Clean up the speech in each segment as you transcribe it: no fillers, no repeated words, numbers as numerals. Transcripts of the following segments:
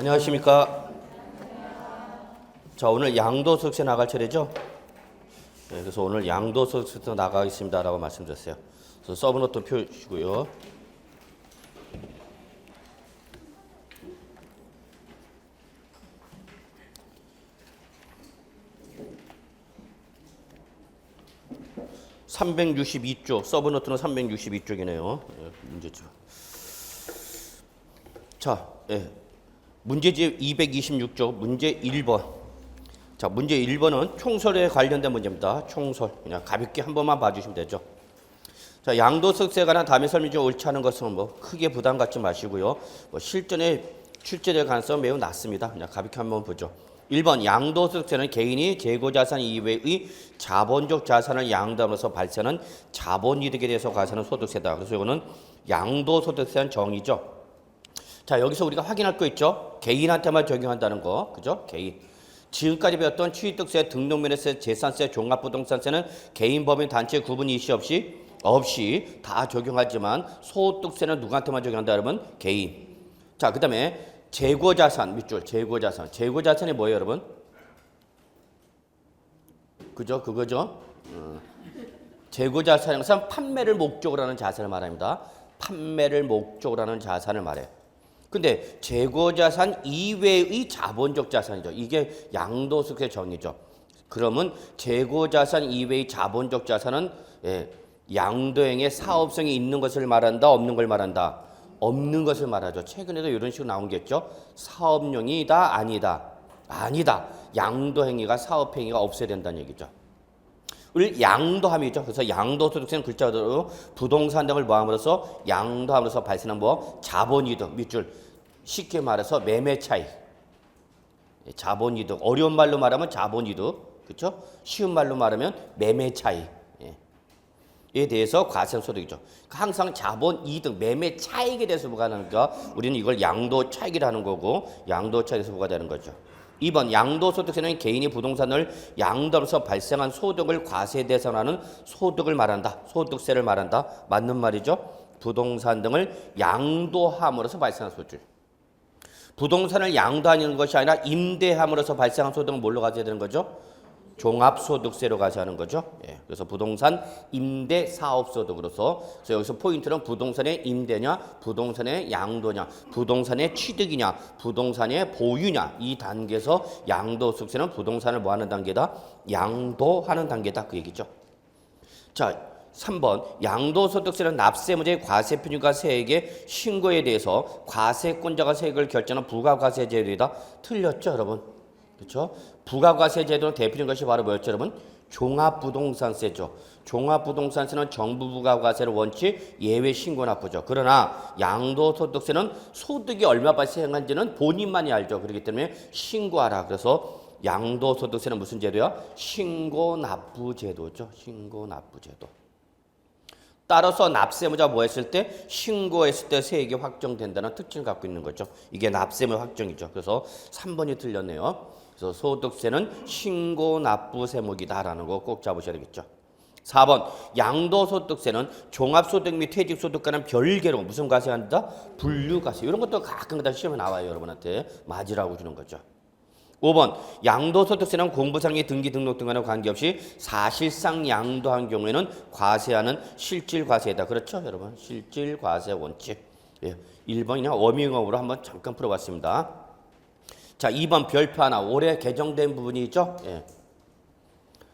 안녕하십니까. 자, 오늘 양도소득세 나갈 차례죠? 네, 그래서 오늘 양도소득세 나가겠습니다라고 말씀드렸어요. 그래서 서브노트 펴주시고요. (362쪽) 서브노트는 362쪽이네요. 문제죠. 자, 문제집 226쪽 문제 1번. 자, 문제 1번은 총설에 관련된 문제입니다. 총설. 그냥 가볍게 한 번만 봐주시면 되죠. 자, 양도소득세에 관한 다음에 설명이 좀 옳지 않은 것은 뭐 크게 부담 갖지 마시고요. 뭐 실전에 출제될 가능성은 매우 낮습니다. 그냥 가볍게 한번 보죠. 1번 양도소득세는 개인이 재고자산 이외의 자본적 자산을 양도함으로써 발생하는 자본이득에 대해서 과세하는 소득세다. 그래서 이거는 양도소득세는 정의죠. 자, 여기서 우리가 확인할 거 있죠? 개인한테만 적용한다는 거. 그죠? 개인. 지금까지 배웠던 취득세, 등록면허세, 재산세, 종합부동산세는 개인, 법인, 단체 구분 이시 없이 다 적용하지만 소득세는 누구한테만 적용한다 그러면 개인. 자, 그 다음에 재고자산 밑줄, 재고자산. 재고자산이 뭐예요, 여러분? 그죠? 그거죠? 재고자산인 것은 판매를 목적으로 하는 자산을 말합니다. 판매를 목적으로 하는 자산을 말해요. 근데 재고자산 이외의 자본적 자산이죠. 이게 양도소득세 정의죠. 그러면 재고자산 이외의 자본적 자산은 양도행의 사업성이 있는 것을 말한다, 없는 걸 말한다? 없는 것을 말하죠. 최근에도 이런 식으로 나온 게 있죠. 사업용이다, 아니다? 아니다. 양도행위가 사업행위가 없어야 된다는 얘기죠. 을 양도함이죠. 그래서 양도소득세는 글자 그대로 부동산 등을 모함으로써 양도함으로써 발생한 뭐 자본이득 밑줄, 쉽게 말해서 매매 차익. 자본이득, 어려운 말로 말하면 자본이득, 그렇죠? 쉬운 말로 말하면 매매 차익. 에 대해서 과세한 소득이죠. 항상 자본이득, 매매 차익에 대해서 부과하니까 우리는 이걸 양도 차익이라는 거고 양도 차익에서 부과되는 거죠. 2번 양도소득세는 개인이 부동산을 양도하면서 발생한 소득을 과세 대상하는 소득을 말한다. 소득세를 말한다. 맞는 말이죠. 부동산 등을 양도함으로써 발생한 소득. 부동산을 양도하는 것이 아니라 임대함으로써 발생한 소득은 뭘로 가져야 되는 거죠? 종합소득세로 가져가는 거죠. 그래서 부동산 임대 사업소득으로서 그래서 여기서 포인트는 부동산의 임대냐, 부동산의 양도냐, 부동산의 취득이냐, 부동산의 보유냐 이 단계에서 양도소득세는 부동산을 뭐하는 단계다? 양도하는 단계다 그 얘기죠. 자, 3번 양도소득세는 납세문제의 과세표준과 세액의 신고에 대해서 과세권자가 세액을 결정하는 부가과세 제도이다. 틀렸죠, 여러분? 그렇죠? 부가과세 제도는 대표적인 것이 바로 뭐였죠, 여러분? 종합부동산세죠. 종합부동산세는 정부 부가과세를 원칙 예외 신고 납부죠. 그러나 양도소득세는 소득이 얼마 발생한지는 본인만이 알죠. 그렇기 때문에 신고하라. 그래서 양도소득세는 무슨 제도야? 신고 납부 제도죠. 신고 납부 제도. 따라서 납세무자 뭐 했을 때? 신고했을 때 세액이 확정된다는 특징을 갖고 있는 거죠. 이게 납세무 확정이죠. 그래서 3번이 틀렸네요. 그래서 소득세는 신고 납부 세목이다라는 거 꼭 잡으셔야 되겠죠. 4번 양도소득세는 종합소득 및 퇴직소득과는 별개로 무슨 과세한다? 분류과세. 이런 것도 가끔가다 시험에 나와요. 여러분한테 맞으라고 주는 거죠. 5번 양도소득세는 공부상의 등기 등록 등과는 관계없이 사실상 양도한 경우에는 과세하는 실질과세다. 그렇죠, 여러분? 실질과세 원칙. 1번이냐 워밍업으로 한번 잠깐 풀어봤습니다. 자, 2번 별표 하나. 올해 개정된 부분이 있죠?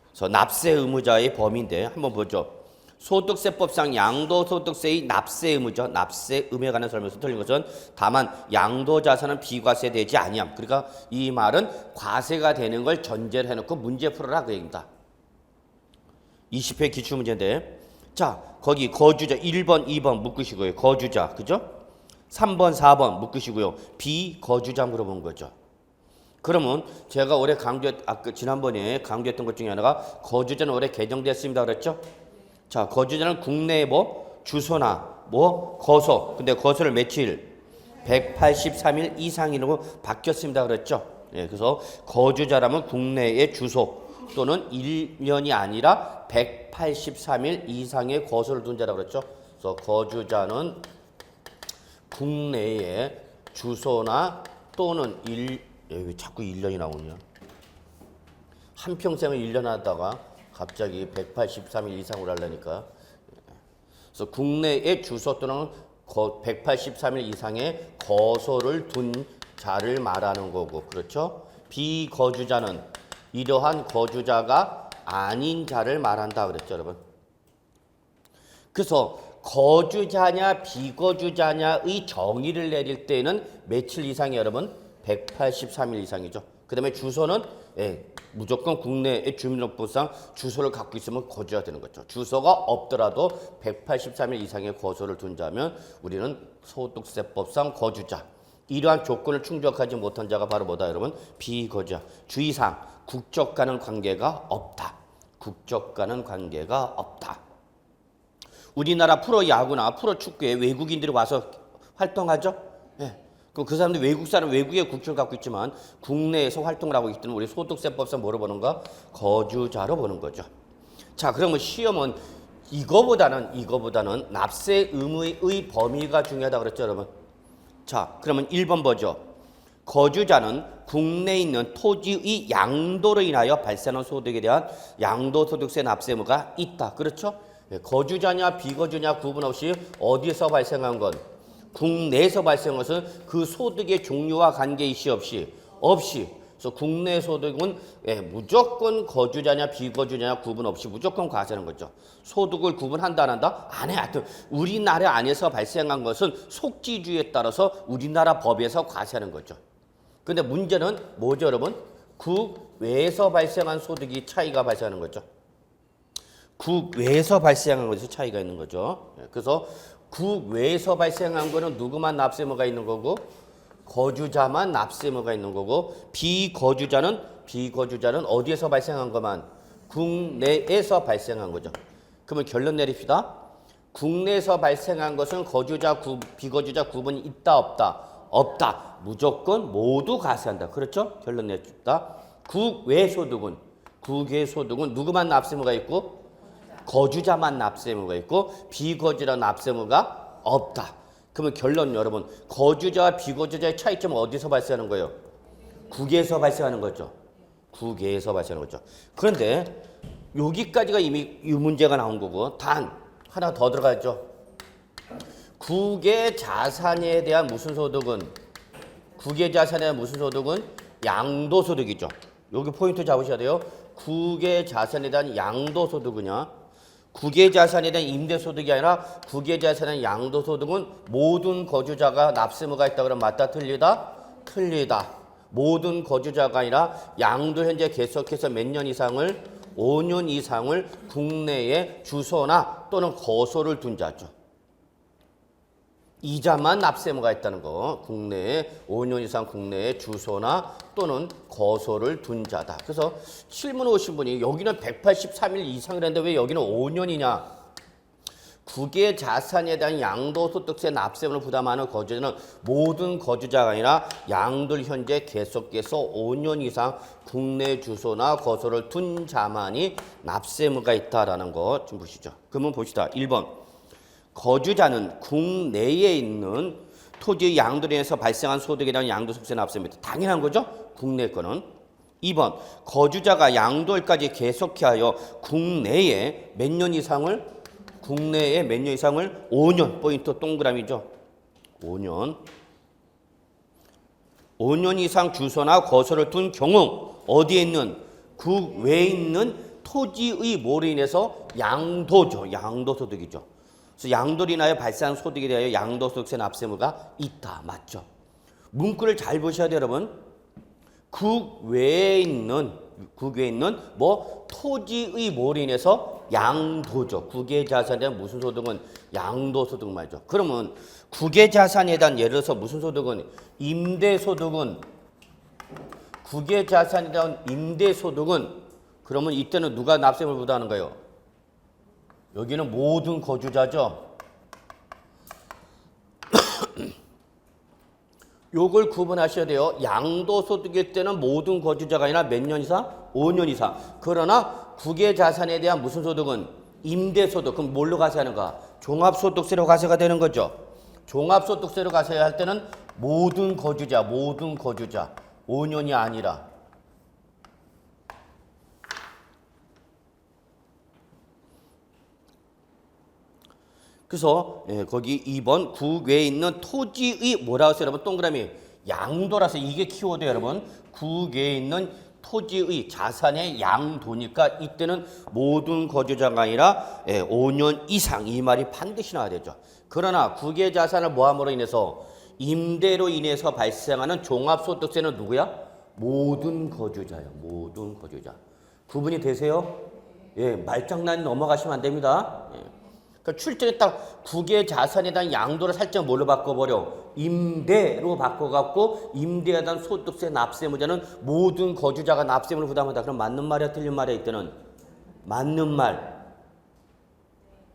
그래서 납세 의무자의 범위인데 한번 보죠. 소득세법상 양도소득세의 납세 의무죠. 납세 의무에 관한 설명에서 틀린 것은 다만 양도자산은 비과세되지 아니함. 그러니까 이 말은 과세가 되는 걸 전제로 해놓고 문제 풀어라 그 얘기입니다. 20회 기출문제인데 자, 거기 거주자 1번, 2번 묶으시고요. 거주자, 그죠? 3번, 4번 묶으시고요. 비거주자 물어본 거죠. 그러면 제가 올해 지난번에 강조했던 것 중에 하나가 거주자는 올해 개정됐습니다 그랬죠? 자, 거주자는 국내에 뭐 주소나 뭐 거소. 근데 거소를 며칠? 183일 이상이라고 바뀌었습니다 그랬죠? 그래서 거주자라면 국내의 주소 또는 1년이 아니라 183일 이상의 거소를 둔 자라고 그랬죠? 그래서 거주자는 국내의 주소나 또는 왜 자꾸 1년이 나오냐? 한평생을 1년 하다가 갑자기 183일 이상으로 하려니까. 그래서 국내에 주소 또는 183일 이상의 거소를 둔 자를 말하는 거고, 그렇죠? 비거주자는 이러한 거주자가 아닌 자를 말한다 그랬죠, 여러분. 그래서 거주자냐 비거주자냐의 정의를 내릴 때는 며칠 이상이 여러분? 183일 이상이죠. 그 다음에 주소는 무조건 국내의 주민등록부상 주소를 갖고 있으면 거주가 되는 거죠. 주소가 없더라도 183일 이상의 거소를 둔 자면 우리는 소득세법상 거주자. 이러한 조건을 충족하지 못한 자가 바로 뭐다 여러분? 비거주자. 주의사항 국적과는 관계가 없다. 국적과는 관계가 없다. 우리나라 프로야구나 프로축구에 외국인들이 와서 활동하죠? 그 사람들 외국 사람 외국의 국적을 갖고 있지만 국내에서 활동을 하고 있기 때문에 우리 소득세법상 뭐로 보는가? 거주자로 보는 거죠. 자, 그러면 시험은 이거보다는 납세 의무의 범위가 중요하다 그랬죠, 여러분. 자, 그러면 1번 보죠. 거주자는 국내에 있는 토지의 양도로 인하여 발생한 소득에 대한 양도소득세 납세 의무가 있다. 그렇죠? 거주자냐 비거주냐 구분 없이 어디에서 발생한 건 국내에서 발생한 것은 그 소득의 종류와 관계이시 없이 그래서 국내 소득은 무조건 거주자냐 비거주냐 구분 없이 무조건 과세하는 거죠. 소득을 구분한다 안 한다? 안 해. 하여튼 우리나라 안에서 발생한 것은 속지주의에 따라서 우리나라 법에서 과세하는 거죠. 근데 문제는 뭐죠, 여러분? 국외에서 발생한 소득이 차이가 발생하는 거죠. 국외에서 발생한 것에서 차이가 있는 거죠. 그래서 국외에서 발생한 거는 누구만 납세의무가 있는 거고 거주자만 납세의무가 있는 거고 비거주자는 어디에서 발생한 것만 국내에서 발생한 거죠. 그러면 결론 내립시다. 국내에서 발생한 것은 거주자 비거주자 구분이 있다 없다? 없다. 무조건 모두 과세한다. 그렇죠? 결론 내립시다. 국외 소득은 누구만 납세의무가 있고 거주자만 납세의무가 있고 비거주자 납세의무가 없다. 그러면 결론 여러분, 거주자와 비거주자의 차이점은 어디서 발생하는 거예요? 국에서 발생하는 거죠. 국에서 발생하는 거죠. 그런데 여기까지가 이미 이 문제가 나온 거고 단 하나 더 들어가죠. 국의 자산에 대한 무슨 소득은 양도소득이죠. 여기 포인트 잡으셔야 돼요. 국의 자산에 대한 양도소득이냐 국의 자산에 대한 임대소득이 아니라 국의 자산에 대한 양도소득은 모든 거주자가 납세의무가 있다 그러면 맞다 틀리다? 틀리다. 모든 거주자가 아니라 양도 현재 계속해서 몇 년 이상을 5년 이상을 국내에 주소나 또는 거소를 둔 자죠. 이자만 납세의무가 있다는 거. 국내에 5년 이상 국내에 주소나 또는 거소를 둔 자다. 그래서 실문 오신 분이 여기는 183일 이상이라는데 왜 여기는 5년이냐? 국의 자산에 대한 양도소득세 납세의무를 부담하는 거주자는 모든 거주자가 아니라 양도를 현재 계속해서 5년 이상 국내 주소나 거소를 둔 자만이 납세의무가 있다라는 거 좀 보시죠. 그러면 봅시다. 1번. 거주자는 국내에 있는 토지의 양도로 인해서 발생한 소득에 대한 양도소득세 납세입니다. 당연한 거죠? 국내 거는. 2번. 거주자가 양도일까지 계속하여 국내에 몇 년 이상을 5년 포인트 동그라미죠. 5년 이상 주소나 거소를 둔 경우 어디에 있는 국외에 있는 토지의 뭐로 인해서 양도소득이죠. 그래서 양도로 인하여 발생한 소득에 대하여 양도소득세 납세의무가 있다. 맞죠? 문구를 잘 보셔야 돼요, 여러분. 국외에 있는 토지의 뭐로 인해서 양도죠. 국외 자산에 대한 무슨 소득은 양도소득 말이죠. 그러면 국외 자산에 대한 예를 들어서 무슨 소득은 국외 자산에 대한 임대소득은 그러면 이때는 누가 납세의무를 부담하는 거예요? 여기는 모든 거주자죠. 요걸 구분하셔야 돼요. 양도소득일 때는 모든 거주자가 아니라 몇 년 이상? 5년 이상. 그러나 국외 자산에 대한 무슨 소득은 임대소득. 그럼 뭘로 과세하는가? 종합소득세로 과세가 되는 거죠. 종합소득세로 과세할 때는 모든 거주자 5년이 아니라 그래서 거기 2번 국외에 있는 토지의 뭐라고 써요 여러분? 동그라미 양도라서 이게 키워드 여러분. 국외에 있는 토지의 자산의 양도니까 이때는 모든 거주자가 아니라 5년 이상 이 말이 반드시 나와야 되죠. 그러나 국외 자산을 모함으로 인해서 임대로 인해서 발생하는 종합소득세는 누구야? 모든 거주자요. 모든 거주자. 구분이 되세요? 예, 말장난 넘어가시면 안 됩니다. 예. 그러니까 출전에 딱 국외 자산에 대한 양도를 살짝 뭘로 바꿔버려? 임대로 바꿔갖고 임대에 대한 소득세 납세무자는 모든 거주자가 납세물을 부담한다. 그럼 맞는 말이야 틀린 말이야 이때는? 맞는 말.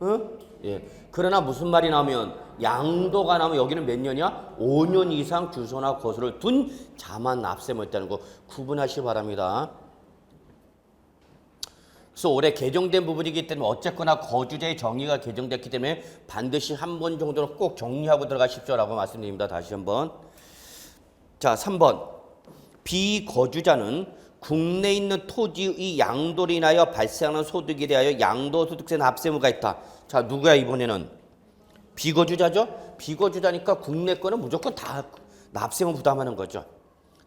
응? 예. 그러나 무슨 말이 나오면 양도가 나오면 여기는 몇 년이야? 5년 이상 주소나 거소를 둔 자만 납세무 있다는 거 구분하시기 바랍니다. 그래서 올해 개정된 부분이기 때문에 어쨌거나 거주자의 정의가 개정됐기 때문에 반드시 한 번 정도는 꼭 정리하고 들어가십시오라고 말씀드립니다. 다시 한번. 자, 3번. 비거주자는 국내에 있는 토지의 양도로 인하여 발생하는 소득에 대하여 양도소득세 납세무가 있다. 자, 누구야 이번에는? 비거주자죠? 비거주자니까 국내 거는 무조건 다 납세무 부담하는 거죠.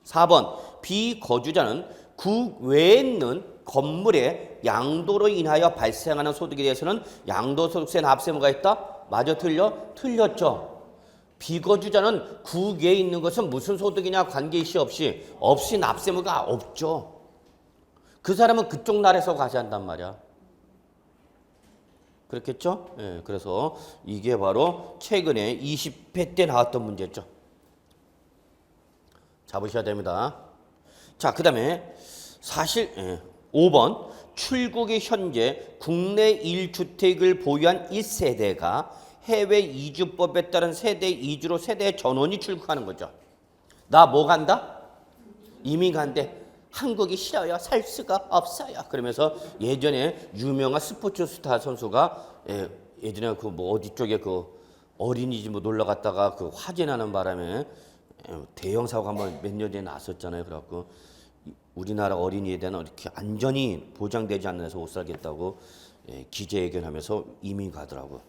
4번. 비거주자는 국외에 있는 건물의 양도로 인하여 발생하는 소득에 대해서는 양도소득세 납세무가 있다? 맞아 틀려? 틀렸죠. 비거주자는 국외에 있는 것은 무슨 소득이냐 관계이시 없이 납세무가 없죠. 그 사람은 그쪽 나라에서 과세한단 말이야. 그렇겠죠? 예, 그래서 이게 바로 최근에 20회 때 나왔던 문제죠. 잡으셔야 됩니다. 자, 그 다음에 사실 5번 출국이 현재 국내 1주택을 보유한 1세대가 해외 이주법에 따른 세대 이주로 세대 전원이 출국하는 거죠. 나 뭐 간다? 이민 간대. 한국이 싫어요. 살 수가 없어요. 그러면서 예전에 유명한 스포츠 스타 선수가 예전에 그 뭐 어디 쪽에 그 어린이집 뭐 놀러 갔다가 그 화재 나는 바람에 대형 사고가 한번 몇 년 전에 났었잖아요. 그래갖고 우리나라 어린이에 대한 이렇게 안전이 보장되지 않는 데서 못 살겠다고 기자회견하면서 이민 가더라고.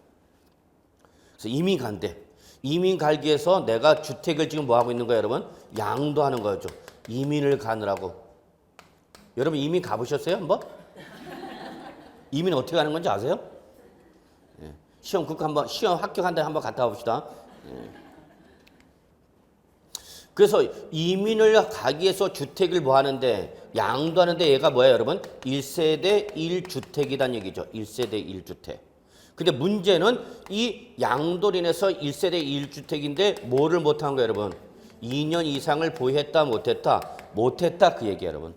그래서 이민 간대. 이민 갈기 위해서 내가 주택을 지금 뭐 하고 있는 거야, 여러분? 양도하는 거죠. 이민을 가느라고. 여러분 이민 가보셨어요, 한번? 이민 어떻게 가는 건지 아세요? 시험 국가 한번 시험 합격한다 한번 갔다 와봅시다. 그래서 이민을 가기 위해서 주택을 뭐 하는데 양도하는데 얘가 뭐야 여러분? 1세대 1주택이란 얘기죠. 1세대 1주택. 근데 문제는 이 양도로 인해서 1세대 1주택인데 뭐를 못한 거예요 여러분? 2년 이상을 보유했다 못했다? 못했다 그 얘기예요 여러분.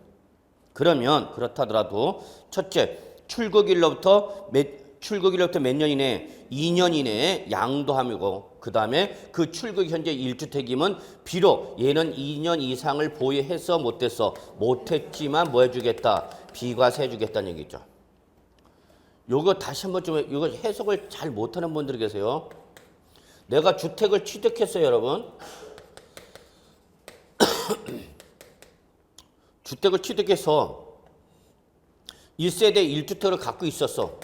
그러면 그렇다더라도 첫째 출국일로부터 몇 년 이내? 2년 이내에 양도함이고 그 다음에 그 출국 현재 1주택이면 비록 얘는 2년 이상을 보유해서 못했어. 못했지만 뭐 해주겠다? 비과세 해주겠다는 얘기죠. 요거 다시 한번 좀 이거 해석을 잘 못하는 분들이 계세요. 내가 주택을 취득했어요 여러분. 주택을 취득해서 1세대 1주택을 갖고 있었어.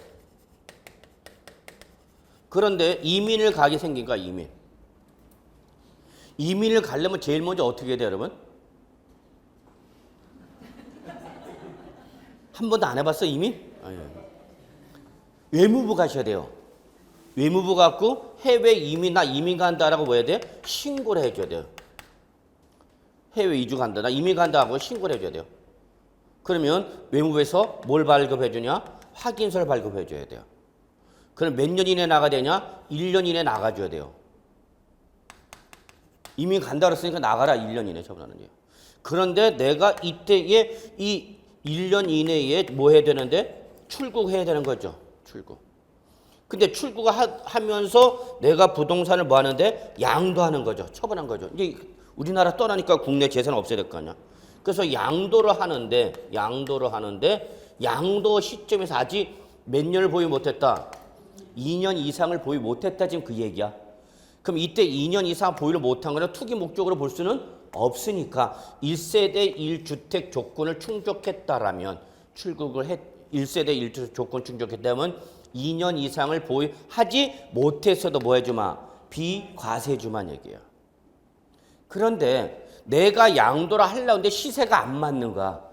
그런데 이민을 가게 생긴 거야, 이민. 이민을 가려면 제일 먼저 어떻게 해야 돼, 여러분? 한 번도 안 해봤어, 이민? 아니. 외무부 가셔야 돼요. 외무부 갖고 해외 이민, 나 이민 간다라고 뭐 해야 돼? 신고를 해줘야 돼요. 해외 이주 간다, 나 이민 간다 하고 신고를 해줘야 돼요. 그러면 외무부에서 뭘 발급해주냐? 확인서를 발급해줘야 돼요. 그럼 몇 년 이내에 나가야 되냐? 1년 이내에 나가줘야 돼요. 이민 간다 그랬으니까 나가라 1년 이내에 처분하는 거예요. 그런데 내가 이때에 이 1년 이내에 뭐 해야 되는데? 출국해야 되는 거죠. 출국. 근데 출국을 하면서 내가 부동산을 뭐 하는데? 양도하는 거죠. 처분한 거죠. 이제 우리나라 떠나니까 국내 재산 없어야 될 거 아니야. 그래서 양도를 하는데 양도 시점에서 아직 몇 년을 보유 못했다? 2년 이상을 보유 못했다 지금 그 얘기야. 그럼 이때 2년 이상 보유를 못한 거는 투기 목적으로 볼 수는 없으니까 1세대 1주택 조건을 충족했다라면 출국을 1세대 1주택 조건 충족했다면 2년 이상을 보유하지 못했어도 뭐 해주마? 비과세주만 얘기해요. 그런데 내가 양도를 하려고 하는데 시세가 안 맞는 거야.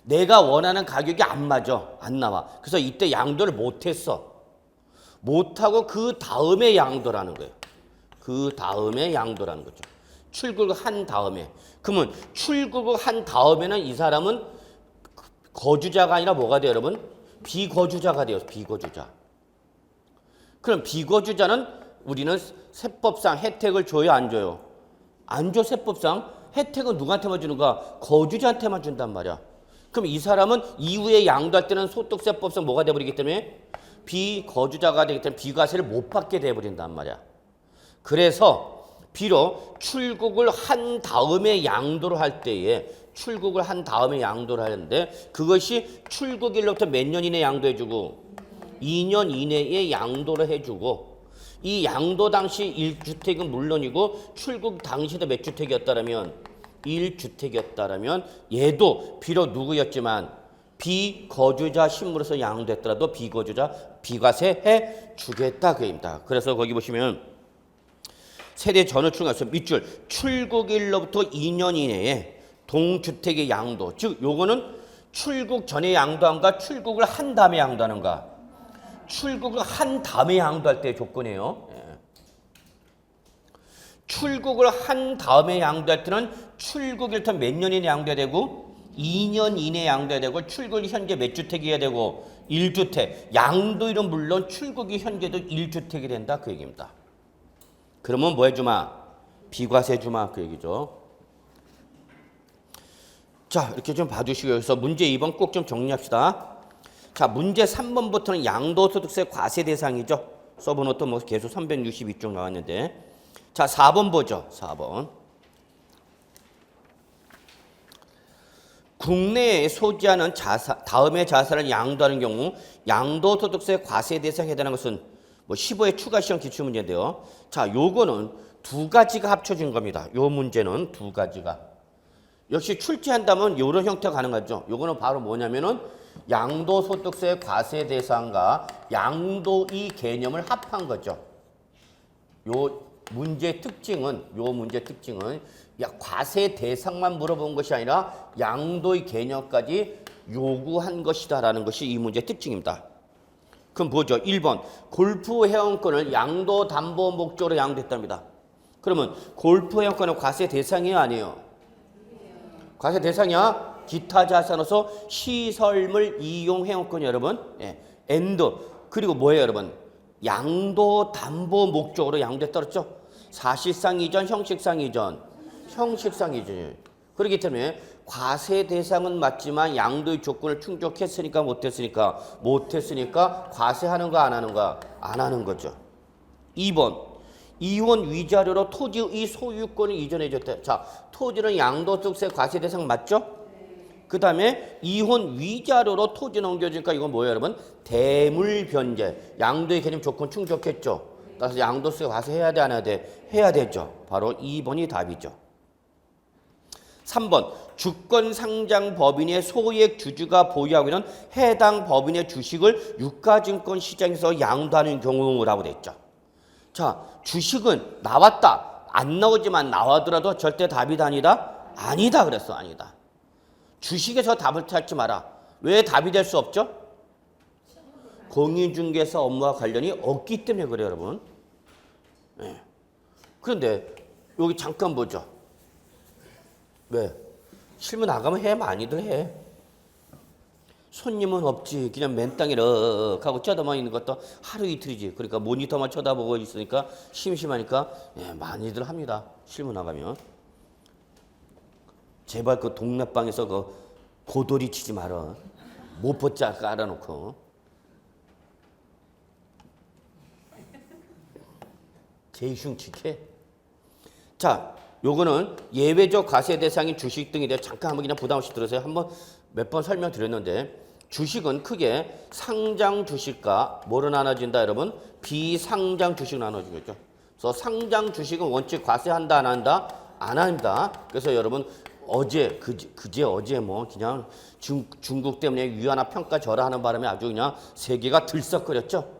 내가 원하는 가격이 안 맞아. 안 나와. 그래서 이때 양도를 못했어. 못하고 그 다음에 양도라는 거예요. 그 다음에 양도라는 거죠. 출국을 한 다음에. 그러면 출국을 한 다음에는 이 사람은 거주자가 아니라 뭐가 돼요, 여러분? 비거주자가 돼요. 비거주자. 그럼 비거주자는 우리는 세법상 혜택을 줘요, 안 줘요? 안 줘, 세법상. 혜택은 누구한테만 주는 거야? 거주자한테만 준단 말이야. 그럼 이 사람은 이후에 양도할 때는 소득세법상 뭐가 돼버리기 때문에 비거주자가 되기 때문에 비과세를 못 받게 돼버린단 말이야. 그래서 비록 출국을 한 다음에 양도를 할 때에 출국을 한 다음에 양도를 하는데 그것이 출국일로부터 몇 년 이내에 양도해주고 2년 이내에 양도를 해주고 이 양도 당시 1주택은 물론이고 출국 당시도 몇 주택이었다라면 1주택이었다라면 얘도 비록 누구였지만 비거주자 신분으로서 양도했더라도 비거주자 비과세 해 주겠다 그입니다. 그래서 거기 보시면 세대 전후 출국해서 밑줄 출국일로부터 2년 이내에 동주택의 양도 즉 요거는 출국 전에 양도한가 출국을 한 다음에 양도하는가 출국을 한 다음에 양도할 때의 조건이에요. 출국을 한 다음에 양도할 때는 출국일부터 몇 년 이내 양도해야 되고 2년 이내 양도해야 되고 출국이 현재 몇 주택이어야 되고 1주택 양도일은 물론 출국이 현재도 1주택이 된다 그 얘기입니다. 그러면 뭐 해주마? 비과세 주마 그 얘기죠. 자 이렇게 좀 봐주시고 여기서 문제 2번 꼭 좀 정리합시다. 자 문제 3번부터는 양도소득세 과세 대상이죠. 써본것도 뭐 계속 362쪽 나왔는데 자 4번 보죠. 4번 국내에 소지하는 다음의 자산을 양도하는 경우 양도소득세 과세 대상에 해당하는 것은 뭐 15회 추가 시험 기출 문제인데요. 자 요거는 두 가지가 합쳐진 겁니다. 요 문제는 두 가지가 역시 출제한다면 이런 형태가 가능하죠. 요거는 바로 뭐냐면은 양도소득세 과세 대상과 양도이 개념을 합한 거죠. 요 문제 특징은 과세 대상만 물어본 것이 아니라 양도의 개념까지 요구한 것이다라는 것이 이 문제의 특징입니다. 그럼 보죠. 1번 골프 회원권을 양도 담보 목적으로 양도했답니다. 그러면 골프 회원권은 과세 대상이에요, 아니에요? 과세 대상이야. 기타 자산으로서 시설물 이용 회원권 여러분. 엔드 그리고 뭐예요, 여러분? 양도 담보 목적으로 양도했다 그랬죠? 사실상 이전, 형식상 이전. 형식상 이전. 그렇기 때문에 과세 대상은 맞지만 양도의 조건을 충족했으니까 못했으니까 과세하는 거 안 하는 거? 안 하는 거죠. 2번 이혼 위자료로 토지의 소유권을 이전해줬다. 자, 토지는 양도소득세 과세 대상 맞죠? 그 다음에 이혼 위자료로 토지 넘겨주니까 이건 뭐예요, 여러분? 대물 변제. 양도의 개념 조건 충족했죠. 따라서 양도세 과세 해야 돼, 안 해야 돼? 해야 되죠. 바로 2번이 답이죠. 3번 주권 상장 법인의 소액 주주가 보유하고 있는 해당 법인의 주식을 유가증권 시장에서 양도하는 경우라고 됐죠. 자, 주식은 나왔다. 안 나오지만 나와더라도 절대 답이다 아니다? 아니다 그랬어. 아니다. 주식에서 답을 찾지 마라. 왜 답이 될 수 없죠? 공인중개사 업무와 관련이 없기 때문에 그래요, 여러분. 네. 그런데 여기 잠깐 보죠. 왜? 실무 나가면 해. 많이들 해. 손님은 없지. 그냥 맨땅에 럭 하고 쳐다만 있는 것도 하루 이틀이지. 그러니까 모니터만 쳐다보고 있으니까 심심하니까 많이들 합니다. 실무 나가면. 제발 그 동네방에서 그 고돌이 치지 마라. 모포자 깔아놓고. 제흉치게. 자, 요거는 예외적 과세 대상인 주식 등에 대해 잠깐 한번 그냥 부담 없이 들으세요. 한번 몇 번 설명드렸는데 주식은 크게 상장 주식과 뭐로 나눠진다 여러분? 비상장 주식으로 나눠지겠죠. 그래서 상장 주식은 원칙 과세한다 안 한다? 안 한다. 그래서 여러분 그제 어제 뭐 그냥 중국 때문에 위안화 평가 절하하는 바람에 아주 그냥 세계가 들썩거렸죠.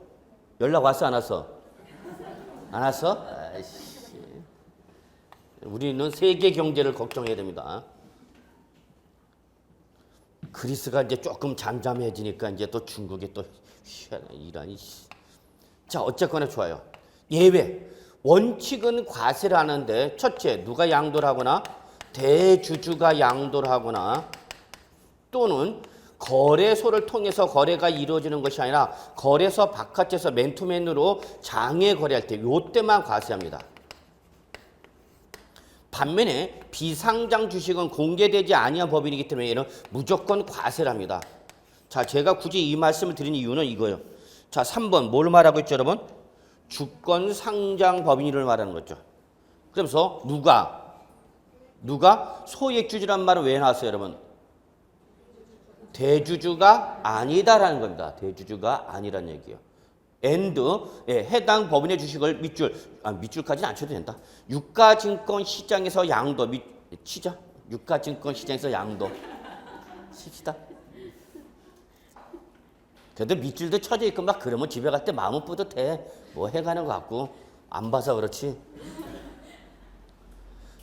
연락 왔어 안 왔어? 안 왔어? 아이씨. 우리는 세계 경제를 걱정해야 됩니다. 그리스가 이제 조금 잠잠해지니까 이제 또 중국이 또 이란이. 자 어쨌거나 좋아요. 예외. 원칙은 과세를 하는데 첫째 누가 양도를 하거나 대주주가 양도를 하거나 또는 거래소를 통해서 거래가 이루어지는 것이 아니라 거래소 바깥에서 맨투맨으로 장외 거래할 때 요때만 과세합니다. 반면에 비상장 주식은 공개되지 아니한 법인이기 때문에 얘는 무조건 과세를 합니다. 자, 제가 굳이 이 말씀을 드린 이유는 이거예요. 자, 3번 뭘 말하고 있죠, 여러분? 주권 상장 법인을 말하는 거죠. 그러면서 누가 소액주주란 말은 왜 나왔어요, 여러분? 대주주가 아니다라는 겁니다. 대주주가 아니란 얘기예요. 해당 법인의 주식을 밑줄까지는 안 쳐도 된다. 유가증권 시장에서 양도 치자. 유가증권 시장에서 양도 칩시다. 그래도 밑줄도 쳐져 있고 막 그러면 집에 갈 때 마음은 뿌듯해. 뭐 해가는 것 같고 안 봐서 그렇지.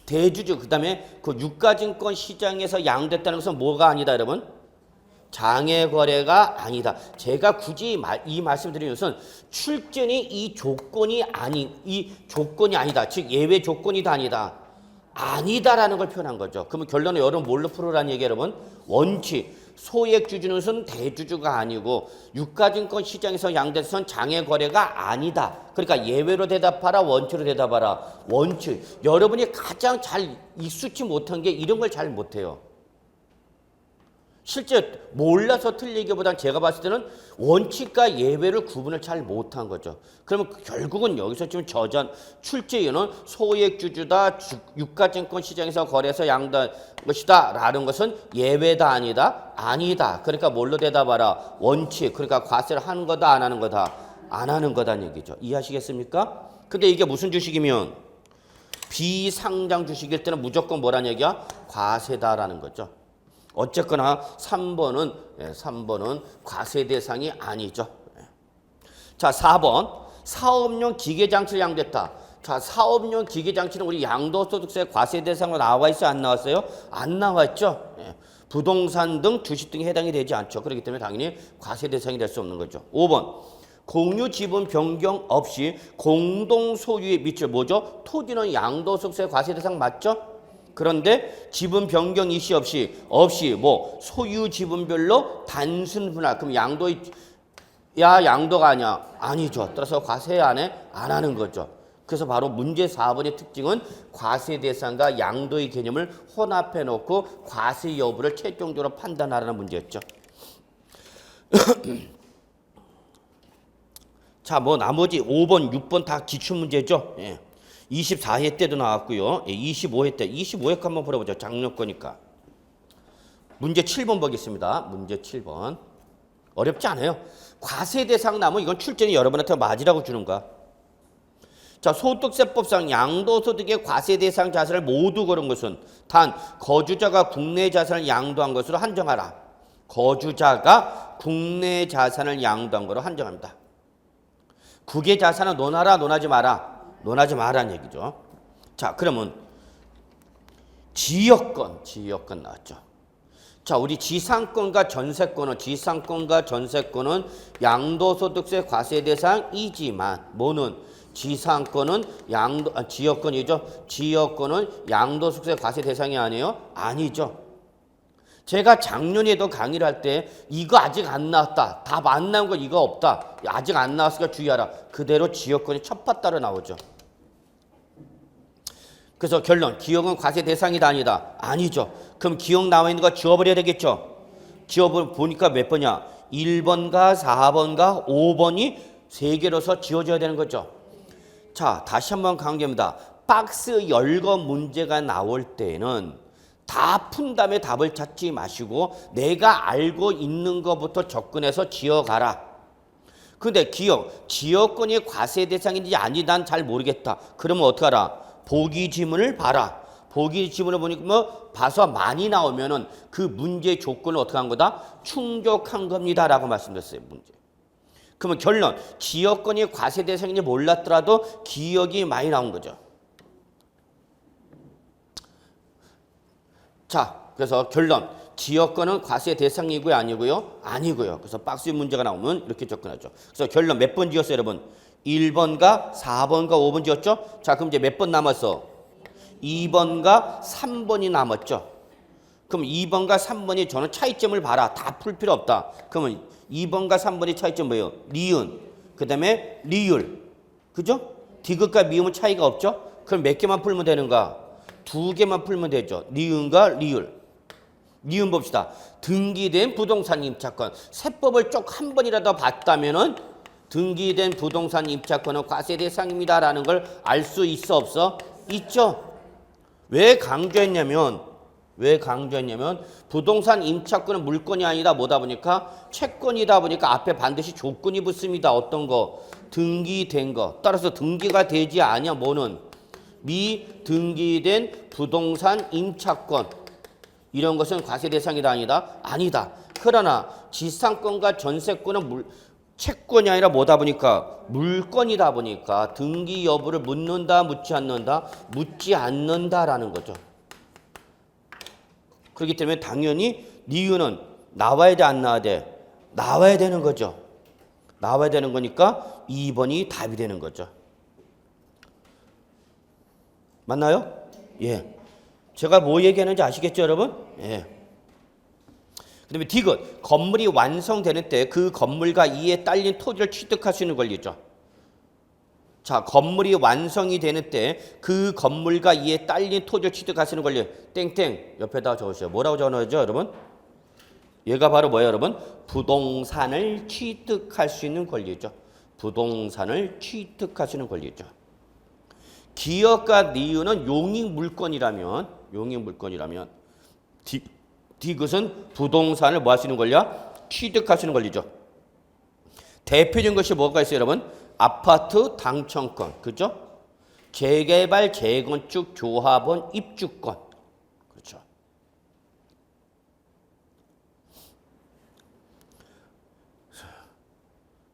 대주주 그다음에 그 유가증권 시장에서 양도했다는 것은 뭐가 아니다, 여러분? 장외 거래가 아니다. 제가 굳이 이 말씀드리는 것은 출전이 이 조건이 아니다. 즉 예외 조건이 아니다라는 걸 표현한 거죠. 그러면 결론은 여러분 뭘로 풀으라는 얘기 여러분? 원칙. 소액 주주는 대주주가 아니고 유가증권 시장에서 양대선 장외 거래가 아니다. 그러니까 예외로 대답하라, 원칙으로 대답하라. 원칙. 여러분이 가장 잘 익숙치 못한 게 이런 걸 잘 못해요. 실제 몰라서 틀리기보다는 제가 봤을 때는 원칙과 예외를 구분을 잘 못한 거죠. 그러면 결국은 여기서 지금 출제에는 소액주주다, 유가증권 시장에서 거래해서 양도한 것이다 라는 것은 예외다 아니다? 아니다. 그러니까 뭘로 대답하라? 원칙. 그러니까 과세를 하는 거다 안 하는 거다? 안 하는 거다는 얘기죠. 이해하시겠습니까? 근데 이게 무슨 주식이면 비상장 주식일 때는 무조건 뭐라는 얘기야? 과세다라는 거죠. 어쨌거나 3번은 과세 대상이 아니죠. 자, 4번. 사업용 기계장치를 양도했다. 자, 사업용 기계장치는 우리 양도소득세 과세 대상으로 나와 있어요? 안 나왔어요? 안 나왔죠. 부동산 등 주식 등에 해당이 되지 않죠. 그렇기 때문에 당연히 과세 대상이 될 수 없는 거죠. 5번. 공유 지분 변경 없이 공동 소유의 밑줄 뭐죠? 토지는 양도소득세 과세 대상 맞죠? 그런데 지분 변경 이시 없이 뭐 소유 지분별로 단순 분할. 그럼 양도가 아니야? 아니죠. 따라서 과세 안 하는 거죠. 그래서 바로 문제 4번의 특징은 과세 대상과 양도의 개념을 혼합해 놓고 과세 여부를 최종적으로 판단하라는 문제였죠. 자, 뭐 나머지 5번, 6번 다 기출문제죠. 24회 때도 나왔고요. 25회 때. 25회 한번 풀어보죠. 작년 거니까. 문제 7번 보겠습니다. 문제 7번. 어렵지 않아요. 과세 대상 나면 이건 출제는 여러분한테 맞으라고 주는 거야. 자, 소득세법상 양도소득의 과세 대상 자산을 모두 고른 것은 단 거주자가 국내 자산을 양도한 것으로 한정하라. 거주자가 국내 자산을 양도한 것으로 한정합니다. 국외 자산은 논하라, 논하지 마라. 논하지 마라는 얘기죠. 자, 그러면 지역권 나왔죠. 자, 우리 지상권과 전세권은 양도소득세 과세 대상이지만 뭐는 지상권은 지역권이죠. 지역권은 양도소득세 과세 대상이 아니에요? 아니죠. 제가 작년에도 강의를 할 때 이거 아직 안 나왔다. 답 안 나온 거 이거 없다. 아직 안 나왔으니까 주의하라. 그대로 지역권이 첫파 따로 나오죠. 그래서 결론. 기억은 과세 대상이다 아니다? 아니죠. 그럼 기억 나와 있는 거 지워버려야 되겠죠. 지워보니까 몇 번이야? 1번과 4번과 5번이 3개로서 지워져야 되는 거죠. 자, 다시 한번 강조합니다. 박스 열거 문제가 나올 때는 다 푼 다음에 답을 찾지 마시고 내가 알고 있는 것부터 접근해서 지어가라. 근데 지역권이 과세 대상인지 아닌지 난 잘 모르겠다. 그러면 어떡하라? 보기 지문을 봐라. 보기 지문을 보니까 뭐 봐서 많이 나오면은 그 문제 조건을 어떻게 한 거다? 충족한 겁니다라고 말씀드렸어요. 문제. 그러면 결론, 지역권이 과세 대상인지 몰랐더라도 기억이 많이 나온 거죠. 자, 그래서 결론, 지역권은 과세 대상이고요, 아니고요? 아니고요. 그래서 박스 문제가 나오면 이렇게 접근하죠. 그래서 결론 몇 번 지었어요, 여러분? 1번과 4번과 5번 지었죠? 자, 그럼 이제 몇 번 남았어? 2번과 3번이 남았죠. 그럼 2번과 3번이 저는 차이점을 봐라. 다 풀 필요 없다. 그러면 2번과 3번의 차이점 뭐예요? 니은, 그 다음에 리을. 그죠? 디귿과 미음은 차이가 없죠? 그럼 몇 개만 풀면 되는가? 2개만 풀면 되죠. 니은과 리을. 니은 봅시다. 등기된 부동산 임차권. 세법을 쭉 한 번이라도 봤다면은 등기된 부동산 임차권은 과세 대상입니다라는 걸 알 수 있어 없어? 있죠. 왜 강조했냐면 부동산 임차권은 물건이 아니다 뭐다 보니까 채권이다 보니까 앞에 반드시 조건이 붙습니다. 어떤 거? 등기된 거. 따라서 등기가 되지 않냐 뭐는 미등기된 부동산 임차권. 이런 것은 과세 대상이다 아니다? 아니다. 그러나 지상권과 전세권은 채권이 아니라 뭐다 보니까 물건이다 보니까 등기 여부를 묻는다 묻지 않는다? 묻지 않는다라는 거죠. 그렇기 때문에 당연히 니은은 나와야 돼 안 나와야 돼? 나와야 되는 거죠. 나와야 되는 거니까 2번이 답이 되는 거죠. 맞나요? 예. 제가 뭐 얘기하는지 아시겠죠, 여러분? 예. 그 다음에 디귿, 건물이 완성되는 때 그 건물과 이에 딸린 토지를 취득할 수 있는 권리죠. 자, 건물이 완성이 되는 때 그 건물과 이에 딸린 토지를 취득할 수 있는 권리. 땡땡 옆에다 적으세요. 뭐라고 적어놓죠, 여러분? 얘가 바로 뭐예요, 여러분? 부동산을 취득할 수 있는 권리죠. 부동산을 취득할 수 있는 권리죠. 기업과 니은은 용익 물건이라면 디귿은 부동산을 뭐 할 수 있는 권리야? 취득할 수 있는 권리죠. 대표적인 것이 뭐가 있어요, 여러분? 아파트 당첨권, 그죠? 재개발, 재건축, 조합원, 입주권, 그렇죠?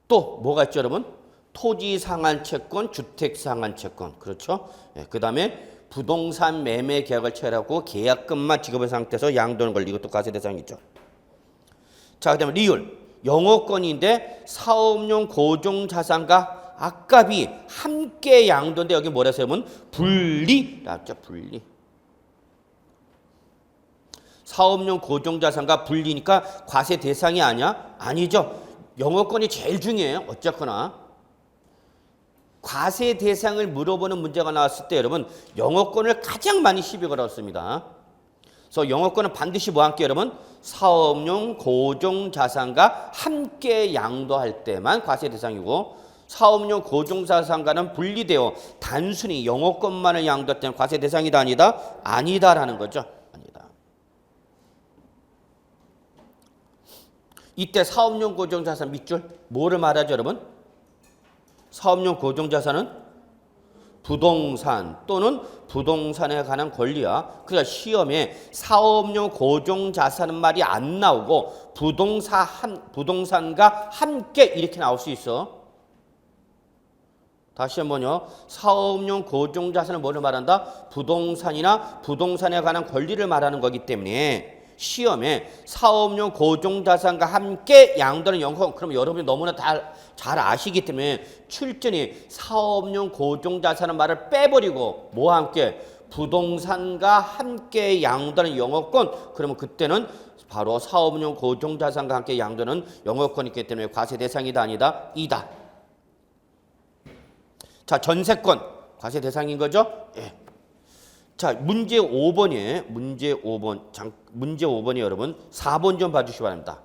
또 뭐가 있죠, 여러분? 토지 상한 채권, 주택 상한 채권, 그렇죠? 네, 그 다음에 부동산 매매 계약을 체결하고 계약금만 지급한 상태에서 양도는 권리, 이것도 과세 대상이죠. 자, 그 다음에 리을, 영업권인데 사업용 고정자산과 악값이 함께 양도인데 여기 뭐라 했어요? 분리라죠, 분리. 사업용 고정자산과 분리니까 과세 대상이 아니야? 아니죠. 영업권이 제일 중요해요. 어쨌거나. 과세 대상을 물어보는 문제가 나왔을 때 여러분 영업권을 가장 많이 시비 걸었습니다. 그래서 영업권은 반드시 뭐와 함께 여러분? 사업용 고정자산과 함께 양도할 때만 과세 대상이고 사업용 고정자산과는 분리되어 단순히 영업권만을 양도할 때는 과세 대상이다 아니다? 아니다라는 거죠. 아니다. 이때 사업용 고정자산 밑줄 뭐를 말하죠 여러분? 사업용 고정자산은 부동산 또는 부동산에 관한 권리야. 그러니까 시험에 사업용 고정자산은 말이 안 나오고 부동산과 함께 이렇게 나올 수 있어. 다시 한번요. 사업용 고정자산은 뭐를 말한다? 부동산이나 부동산에 관한 권리를 말하는 거기 때문에 시험에 사업용 고정자산과 함께 양도하는 영업, 그럼 여러분이 너무나 잘 아시기 때문에 출전이 사업용 고정자산은 말을 빼버리고 뭐와 함께? 부동산과 함께 양도하는 영업권, 그러면 그때는 바로 사업용 고정자산과 함께 양도하는 영업권이 있기 때문에 과세 대상이다 아니다? 이다. 자, 전세권 과세 대상인 거죠? 예. 자, 문제 5번이에요. 문제 5번이 여러분 4번 좀 봐주시기 바랍니다.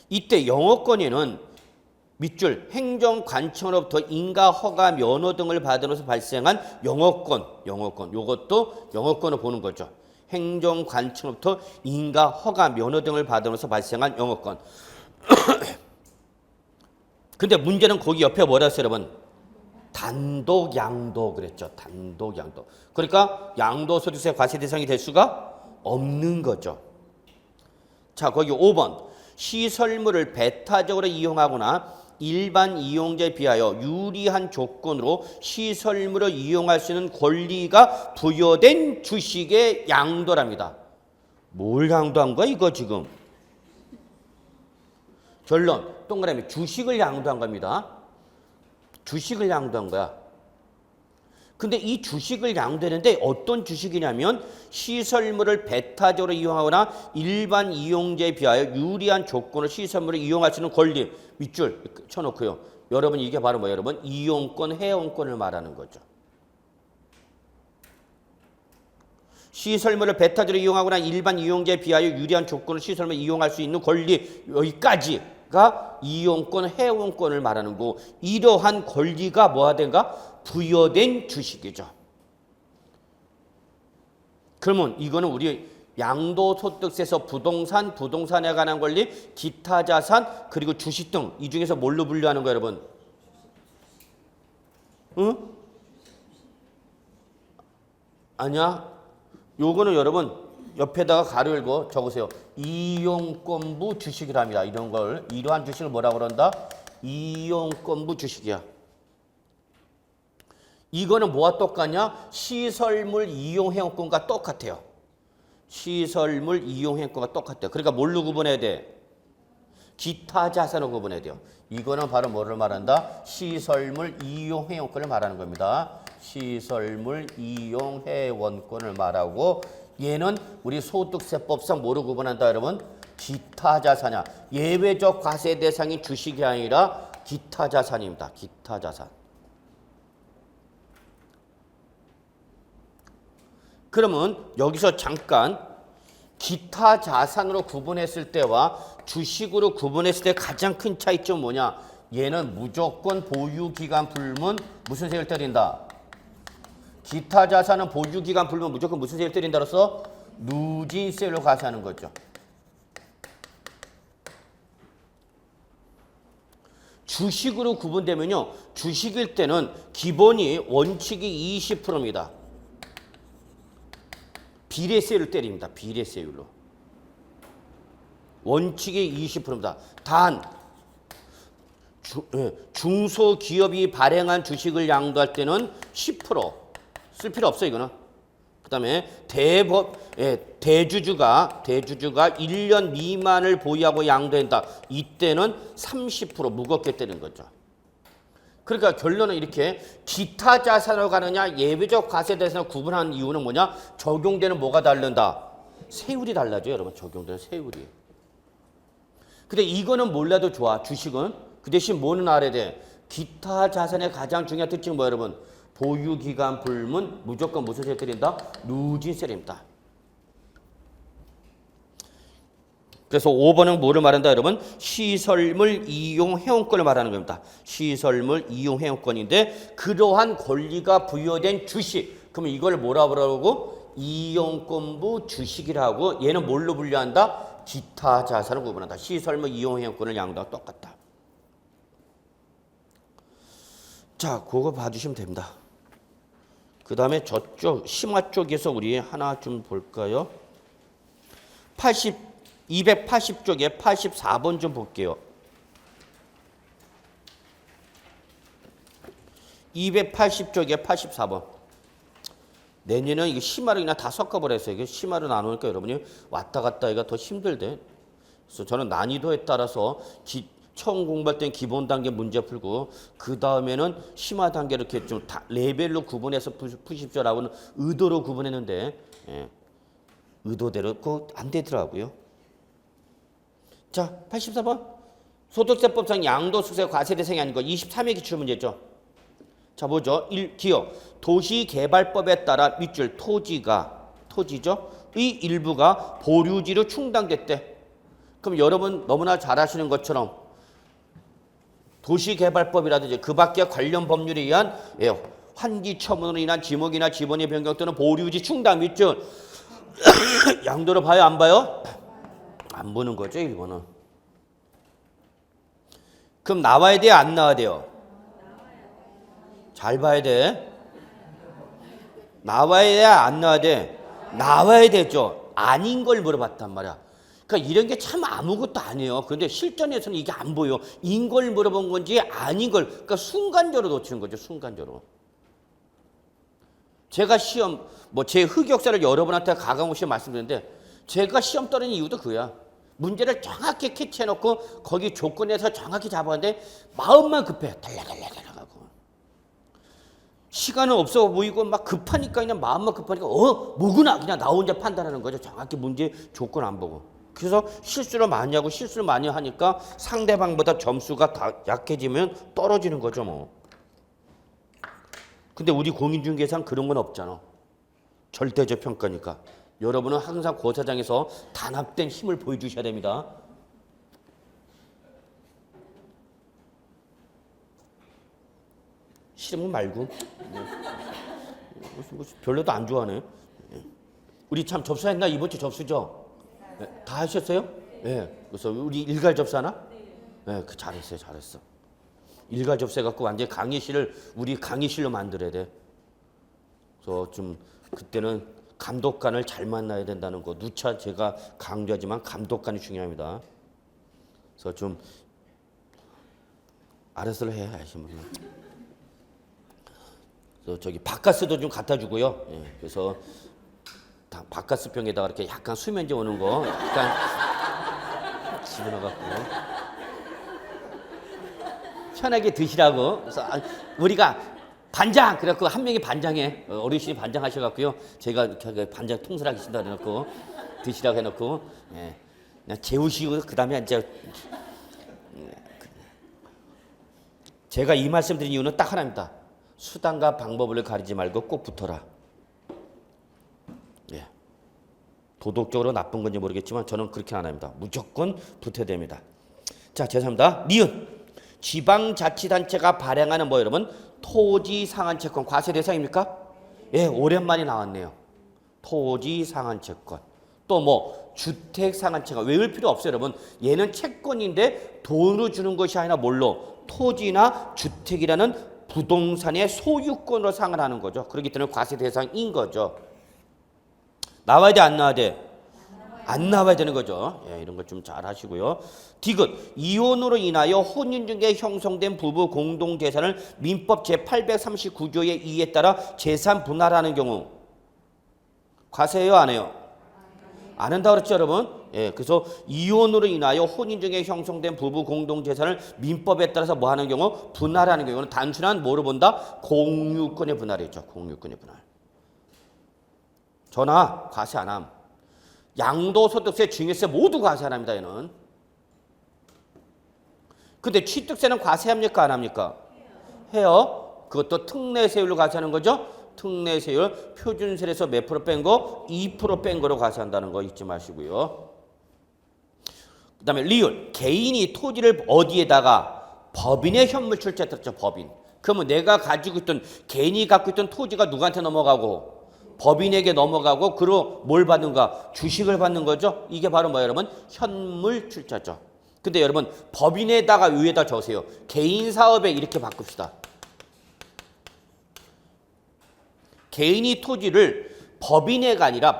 이때 영업권에는 밑줄 행정관청으로부터 인가 허가 면허 등을 받으면서 발생한 영업권 요것도 영업권을 보는 거죠. 행정관청으로부터 인가 허가 면허 등을 받으면서 발생한 영업권. 근데 문제는 거기 옆에 뭐라 했어요, 여러분? 단독 양도 그랬죠. 단독 양도. 그러니까 양도소득세 과세 대상이 될 수가 없는 거죠. 자, 거기 5번. 시설물을 배타적으로 이용하거나 일반 이용자에 비하여 유리한 조건으로 시설물을 이용할 수 있는 권리가 부여된 주식의 양도랍니다. 뭘 양도한 거야, 이거 지금? 결론, 동그라미 주식을 양도한 겁니다. 주식을 양도한 거야. 근데 이 주식을 양도했는데 어떤 주식이냐면 시설물을 배타적으로 이용하거나 일반 이용자에 비하여 유리한 조건으로 시설물을 이용할 수 있는 권리 밑줄 쳐놓고요. 여러분 이게 바로 뭐예요? 여러분 이용권, 회원권을 말하는 거죠. 시설물을 배타적으로 이용하거나 일반 이용자에 비하여 유리한 조건으로 시설물을 이용할 수 있는 권리 여기까지가 이용권, 회원권을 말하는 거고 이러한 권리가 뭐가 된가? 부여된 주식이죠. 그러면 이거는 우리 양도소득세에서 부동산에 관한 권리, 기타 자산, 그리고 주식 등 이 중에서 뭘로 분류하는 거예요, 여러분? 응? 아니야. 요거는 여러분 옆에다가 가로 열고 적으세요. 이용권부 주식이랍니다. 이러한 주식을 뭐라고 그런다? 이용권부 주식이야. 이거는 뭐와 똑같냐? 시설물 이용회원권과 똑같아요. 시설물 이용회원권과 똑같아요. 그러니까 뭘로 구분해야 돼? 기타 자산으로 구분해야 돼요. 이거는 바로 뭐를 말한다? 시설물 이용회원권을 말하는 겁니다. 시설물 이용회원권을 말하고 얘는 우리 소득세법상 뭐로 구분한다 여러분? 기타 자산이야. 예외적 과세 대상이 주식이 아니라 기타 자산입니다. 기타 자산. 그러면 여기서 잠깐 기타 자산으로 구분했을 때와 주식으로 구분했을 때 가장 큰 차이점은 뭐냐? 얘는 무조건 보유기간 불문 무슨 세율 때린다? 기타 자산은 보유기간 불문 무조건 무슨 세율 때린다로서 누진세율로 과세하는 거죠. 주식으로 구분되면요. 주식일 때는 기본이 원칙이 20%입니다. 비례세율을 때립니다. 비례세율로. 원칙이 20%입니다. 단 중소기업이 발행한 주식을 양도할 때는 10% 쓸 필요 없어요. 이거는. 그 다음에 대주주가 1년 미만을 보유하고 양도한다. 이때는 30% 무겁게 때리는 거죠. 그러니까 결론은 이렇게 기타 자산으로 가느냐 예외적 과세 대상을 구분하는 이유는 뭐냐? 적용되는 뭐가 다른다? 세율이 달라져요. 여러분 적용되는 세율이. 근데 이거는 몰라도 좋아. 주식은. 그 대신 뭐는 알아야 돼? 기타 자산의 가장 중요한 특징은 뭐야 여러분? 보유기간 불문 무조건 무슨 세율 때린다? 누진세율입니다. 그래서 5번은 뭐를 말한다 여러분? 시설물 이용 회원권을 말하는 겁니다. 시설물 이용 회원권인데 그러한 권리가 부여된 주식. 그러면 이걸 뭐라 그러고? 이용권부 주식이라고. 얘는 뭘로 분류한다? 기타 자산을 구분한다. 시설물 이용 회원권을 양도하고 똑같다. 자, 그거 봐주시면 됩니다. 그 다음에 저쪽 심화 쪽에서 우리 하나 좀 볼까요? 280쪽에 84번 좀 볼게요. 280쪽에 84번. 내년에는 이게 심화로 그냥 다 섞어버렸어요. 이게 심화로 나누니까 여러분이 왔다 갔다 하기가 더 힘들대. 그래서 저는 난이도에 따라서 처음 공부할 때는 기본 단계 문제 풀고 그 다음에는 심화 단계 이렇게 좀 레벨로 구분해서 푸십시오라고는 의도로 구분했는데 의도대로 그거 안 되더라고요. 자, 84번. 소득세법상 양도소득세 과세 대상이 아닌 거 23회 기출문제죠. 자, 뭐죠? 기억. 도시개발법에 따라 밑줄 토지죠? 이 일부가 보류지로 충당됐대. 그럼 여러분 너무나 잘 아시는 것처럼 도시개발법이라든지 그 밖에 관련 법률에 의한 환기 처분으로 인한 지목이나 지번의 변경 또는 보류지 충당 밑줄 양도를 봐요? 안 봐요? 안 보는 거죠, 1번은. 그럼 나와야 돼요, 안 나와야 돼요? 잘 봐야 돼. 나와야 돼, 안 나와야 돼? 나와야 되죠. 아닌 걸 물어봤단 말이야. 그러니까 이런 게 참 아무것도 아니에요. 그런데 실전에서는 이게 안 보여. 인 걸 물어본 건지 아닌 걸. 그러니까 순간적으로 놓치는 거죠. 순간적으로. 제가 시험 제 흑역사를 여러분한테 가감없이 말씀드렸는데 제가 시험 떨어진 이유도 그거야. 문제를 정확히 캐치해놓고 거기 조건에서 정확히 잡았는데 마음만 급해. 달라가고. 시간은 없어 보이고 막 급하니까 그냥 마음만 급하니까 뭐구나 그냥 나 혼자 판단하는 거죠. 정확히 문제 조건 안 보고. 그래서 실수를 많이 하고 실수를 많이 하니까 상대방보다 점수가 다 약해지면 떨어지는 거죠 뭐. 근데 우리 공인중개사는 그런 건 없잖아. 절대적 평가니까. 여러분은 항상 고사장에서 단합된 힘을 보여주셔야 됩니다. 싫으면 말고. 별로도 안 좋아하네. 우리 참 접수했나? 이번 주 접수죠? 네, 다 하셨어요? 네. 그래서 우리 일괄 접수하나? 네, 잘했어. 일괄 접수해갖고 완전 강의실을 우리 강의실로 만들어야 돼. 그래서 좀 그때는 감독관을 잘 만나야 된다는 거 누차 제가 강조하지만 감독관이 중요합니다. 그래서 좀 알아서 해 하시면. 그래서 저기 바카스도 좀 갖다 주고요. 예, 그래서 바카스 병에다가 이렇게 약간 수면제 오는 거 약간 집어넣어갖고 편하게 드시라고. 그래서 우리가 반장 그래갖고 한 명이 반장해. 어르신이 반장하셔갖고요. 제가 반장 통솔하기 신다 그래놓고 드시라고 해놓고 그냥 재우시고 그 다음에 이제 제가 이 말씀드린 이유는 딱 하나입니다. 수단과 방법을 가리지 말고 꼭 붙어라. 예. 도덕적으로 나쁜 건지 모르겠지만 저는 그렇게 안 합니다. 무조건 붙어야 됩니다. 자, 죄송합니다. 니은. 지방자치단체가 발행하는 여러분 토지상한채권 과세 대상입니까? 예, 오랜만에 나왔네요. 토지상한채권. 또 주택상한채권 외울 필요 없어요, 여러분. 얘는 채권인데 돈으로 주는 것이 아니라 뭘로? 토지나 주택이라는 부동산의 소유권으로 상환하는 거죠. 그렇기 때문에 과세 대상인 거죠. 나와야 돼, 안 나와야 돼? 안 나와야 되는 거죠. 예, 이런 거 좀 잘 하시고요. 디귿, 이혼으로 인하여 혼인 중에 형성된 부부 공동재산을 민법 제839조의 2에 따라 재산 분할하는 경우 과세해요, 안 해요? 안 한다고 그랬죠, 여러분? 예, 그래서 이혼으로 인하여 혼인 중에 형성된 부부 공동재산을 민법에 따라서 뭐 하는 경우? 분할하는 경우는 단순한 뭐로 본다? 공유권의 분할이죠. 공유권의 분할. 전화 과세 안 함. 양도소득세, 증여세 모두 과세 안 합니다. 얘는. 근데 취득세는 과세합니까? 안 합니까? 해요. 그것도 특례세율로 과세하는 거죠. 특례세율 표준세에서 몇 프로 뺀 거? 2% 뺀 거로 과세한다는 거 잊지 마시고요. 그 다음에 리을. 개인이 토지를 어디에다가 법인의 현물 출자했죠. 법인. 그러면 내가 가지고 있던 개인이 갖고 있던 토지가 누구한테 넘어가고 법인에게 넘어가고 그로 뭘 받는가? 주식을 받는 거죠. 이게 바로 뭐예요, 여러분? 현물 출자죠. 근데 여러분 법인에다가 위에다 적으세요. 개인 사업에 이렇게 바꿉시다. 개인이 토지를 법인회가 아니라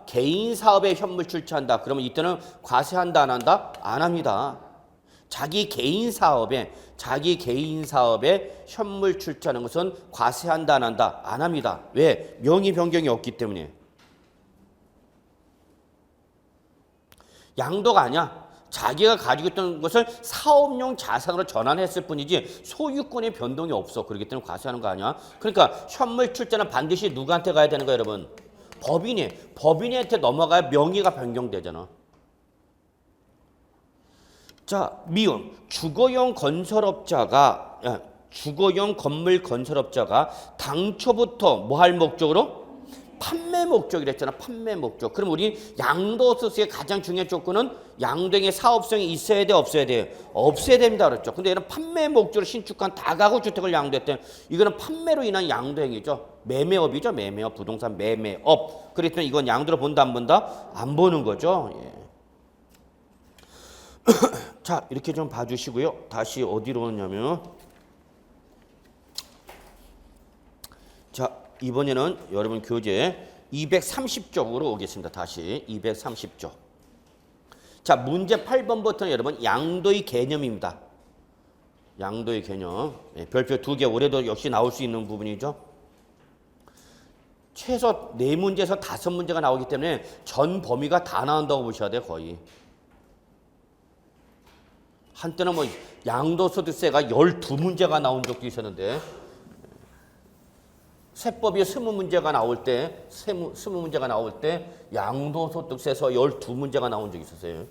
개인 사업에 현물 출자한다. 그러면 이때는 과세한다, 안 한다? 안 합니다. 자기 개인 사업에 현물 출자하는 것은 과세한다, 안 한다? 안 합니다. 왜? 명의 변경이 없기 때문에. 양도가 아니야. 자기가 가지고 있던 것을 사업용 자산으로 전환했을 뿐이지 소유권의 변동이 없어. 그렇기 때문에 과세하는 거 아니야. 그러니까 현물 출자는 반드시 누구한테 가야 되는 거야, 여러분? 법인한테 넘어가야 명의가 변경되잖아. 자, 미음. 주거용 건물 건설업자가 당초부터 뭐 할 목적으로? 판매 목적이랬잖아. 판매 목적. 그럼 우리 양도소득세의 가장 중요한 조건은 양도행의 사업성이 있어야 돼, 없어야 돼? 없어야 됩니다 그랬죠. 근데 얘는 판매 목적으로 신축한 다가구 주택을 양도했대. 이거는 판매로 인한 양도행위죠. 매매업이죠. 매매업. 부동산 매매업. 그랬더니 이건 양도로 본다, 안 본다? 안 보는 거죠. 예. 자, 이렇게 좀 봐주시고요. 다시 어디로 오냐면, 자, 이번에는 여러분 교재 230쪽으로 오겠습니다. 다시 230쪽. 자, 문제 8번부터는 여러분 양도의 개념입니다. 양도의 개념. 네, 별표 2개 올해도 역시 나올 수 있는 부분이죠. 최소 4문제에서 5문제가 나오기 때문에 전 범위가 다 나온다고 보셔야 돼요. 거의. 한때는 뭐 양도소득세가 12문제가 나온 적도 있었는데 세법이 20문제가 나올 때 20문제가 나올 때 양도소득세에서 12문제가 나온 적이 있었어요.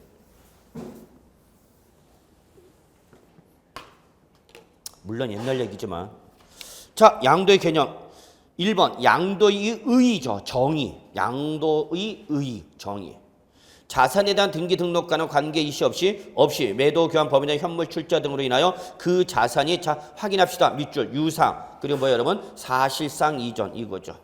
물론 옛날 얘기지만. 자, 양도의 개념. 1번 양도의 의의죠. 정의. 양도의 의의, 정의. 자산에 대한 등기 등록과는 관계 이시 없이 매도 교환 법인의 현물 출자 등으로 인하여 그 자산이, 자 확인합시다. 밑줄 유상 그리고 뭐 여러분 사실상 이전 이거죠.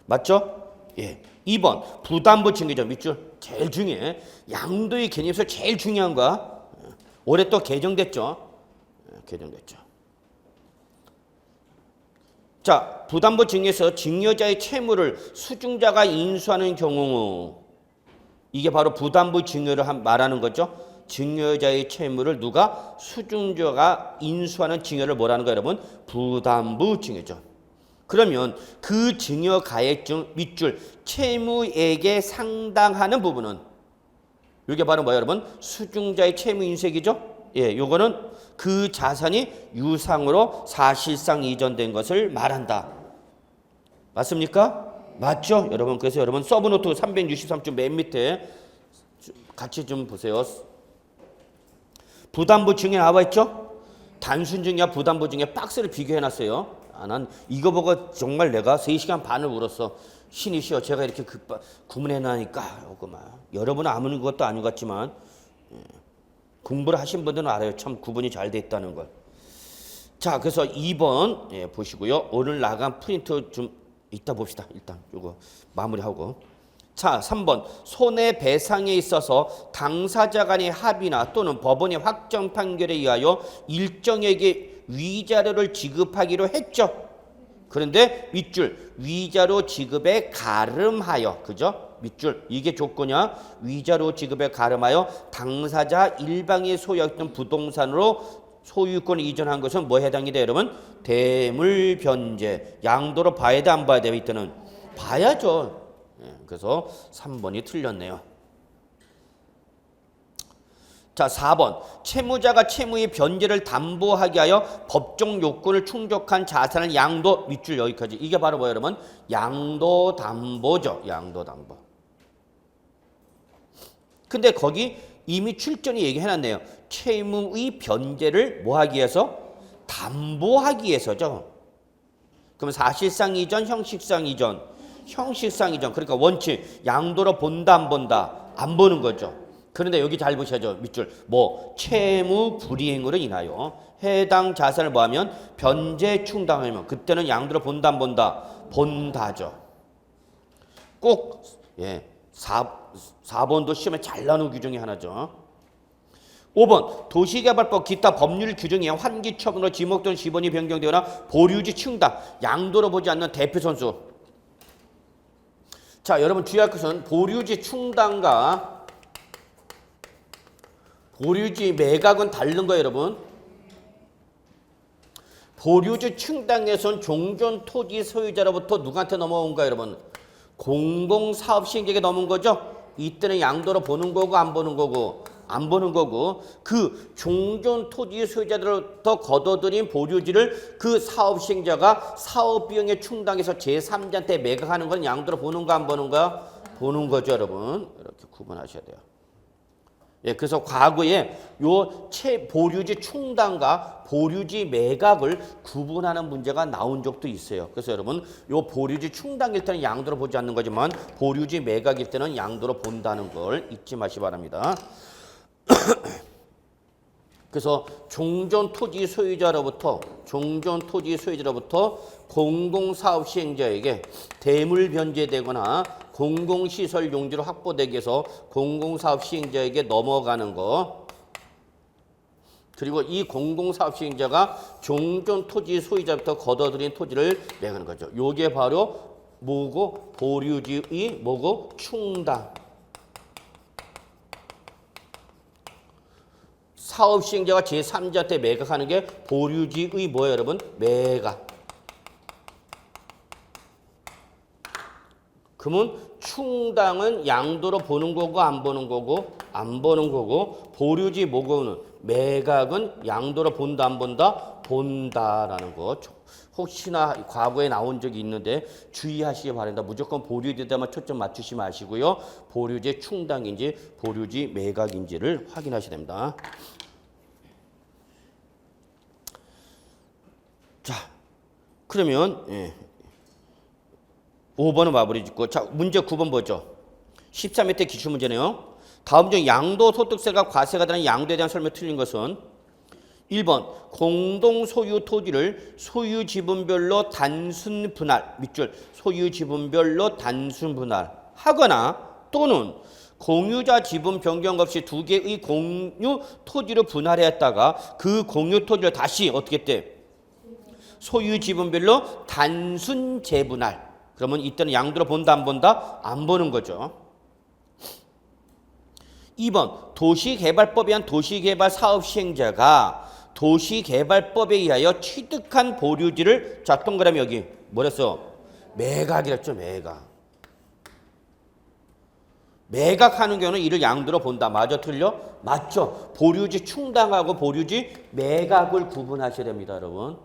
맞죠? 예. 2번 부담부 증기죠. 밑줄 제일 중요해. 양도의 개념에서 제일 중요한 거야. 올해 또 개정됐죠. 개정됐죠. 자, 부담부 증여에서 증여자의 채무를 수중자가 인수하는 경우, 이게 바로 부담부 증여를 말하는 거죠. 증여자의 채무를 누가 수중자가 인수하는 증여를 뭐라는 거예요, 여러분? 부담부 증여죠. 그러면 그 증여 가액 중 밑줄 채무액에 상당하는 부분은 이게 바로 뭐예요, 여러분? 수중자의 채무 인수액이죠. 예, 요거는 그 자산이 유상으로 사실상 이전된 것을 말한다. 맞습니까? 맞죠? 여러분, 그래서 여러분 서브노트 363쪽 맨 밑에 같이 좀 보세요. 부담부 증여 나와 있죠? 단순 증여와 부담부 증여 박스를 비교해 놨어요. 난 이거 보고 정말 내가 3시간 반을 울었어. 신이시여, 제가 이렇게 구문해 놔니까 요거만. 여러분은 아무런 것도 아닌 것 같지만 공부를 하신 분들은 알아요. 참 구분이 잘 돼 있다는 걸. 자, 그래서 2번 예, 보시고요. 오늘 나간 프린트 좀 이따 봅시다. 일단 요거 마무리하고. 자, 3번 손해배상에 있어서 당사자 간의 합의나 또는 법원의 확정 판결에 의하여 일정에게 위자료를 지급하기로 했죠. 그런데 밑줄 위자료 지급에 가름하여, 그죠? 밑줄 이게 조건이야. 위자료 지급에 가름하여 당사자 일방이 소유했던 부동산으로 소유권을 이전한 것은 뭐에 해당이 돼요, 여러분? 대물변제. 양도로 봐야 돼, 안 봐야 돼? 이때는 봐야죠. 그래서 3번이 틀렸네요. 자, 4번 채무자가 채무의 변제를 담보하게 하여 법정 요건을 충족한 자산을 양도, 밑줄 여기까지. 이게 바로 뭐예요, 여러분? 양도담보죠. 양도담보. 근데 거기 이미 출전이 얘기해놨네요. 채무의 변제를 뭐하기 위해서? 담보하기 위해서죠. 그럼 사실상 이전, 형식상 이전. 형식상 이전. 그러니까 원칙 양도로 본다 안 본다? 안 보는 거죠. 그런데 여기 잘 보셔야죠. 밑줄 뭐 채무 불이행으로 인하여 해당 자산을 뭐하면 변제 충당하면 그때는 양도로 본다 안 본다? 본다죠. 꼭 예, 4번도 시험에 잘 나오는 규정이 하나죠. 5번 도시개발법 기타 법률 규정에 환기처분으로 지목된 지번이 변경되거나 보류지 충당 양도로 보지 않는 대표 선수. 자, 여러분 주의할 것은 보류지 충당과 보류지 매각은 다른 거예요, 여러분. 보류지 충당에선 종전 토지 소유자로부터 누구한테 넘어온 거예요, 여러분? 공공사업 시행자에게 넘은 거죠. 이때는 양도로 보는 거고 안 보는 거고 안 보는 거고 그 종전 토지 소유자들로부터 거둬들인 보류지를 그 사업 시행자가 사업 비용에 충당해서 제3자한테 매각하는 건 양도로 보는 거 안 보는 거야? 보는 거죠, 여러분. 이렇게 구분하셔야 돼요. 예, 그래서 과거에 요 보류지 충당과 보류지 매각을 구분하는 문제가 나온 적도 있어요. 그래서 여러분 요 보류지 충당일 때는 양도로 보지 않는 거지만 보류지 매각일 때는 양도로 본다는 걸 잊지 마시기 바랍니다. 그래서 종전 토지 소유자로부터 공공사업 시행자에게 대물 변제되거나 공공시설 용지로 확보되기 위해서 공공사업 시행자에게 넘어가는 거. 그리고 이 공공사업 시행자가 종전 토지 소유자부터 걷어들인 토지를 매기는 거죠. 요게 바로 뭐고? 보류지의 뭐고? 충당. 사업 시행자가 제3자한테 매각하는 게 보류지의 뭐예요, 여러분? 매각. 그러면 충당은 양도로 보는 거고 안 보는 거고 안 보는 거고 보류지 뭐고는 매각은 양도로 본다 안 본다? 본다라는 거. 혹시나 과거에 나온 적이 있는데 주의하시기 바랍니다. 무조건 보류지에다만 초점 맞추지 마시고요. 보류지 충당인지 보류지 매각인지를 확인하셔야 됩니다. 자, 그러면 5번은 마무리 짓고, 자, 문제 9번 보죠. 13회 때 기출문제네요. 다음 중 양도소득세가 과세가 되는 양도에 대한 설명이 틀린 것은 1번 공동소유 토지를 소유지분별로 단순 분할, 밑줄 소유지분별로 단순 분할하거나 또는 공유자 지분 변경 없이 두 개의 공유 토지로 분할했다가 그 공유 토지를 다시 어떻게 했대? 소유지분별로 단순 재분할. 그러면 이때는 양도로 본다 안 본다? 안 보는 거죠. 2번 도시개발법에 의한 도시개발 사업 시행자가 도시개발법에 의하여 취득한 보류지를 자 동그라미 여기 뭐랬어? 매각이랬죠. 매각. 매각하는 경우는 이를 양도로 본다. 맞아 틀려? 맞죠. 보류지 충당하고 보류지 매각을 구분하셔야 됩니다. 여러분.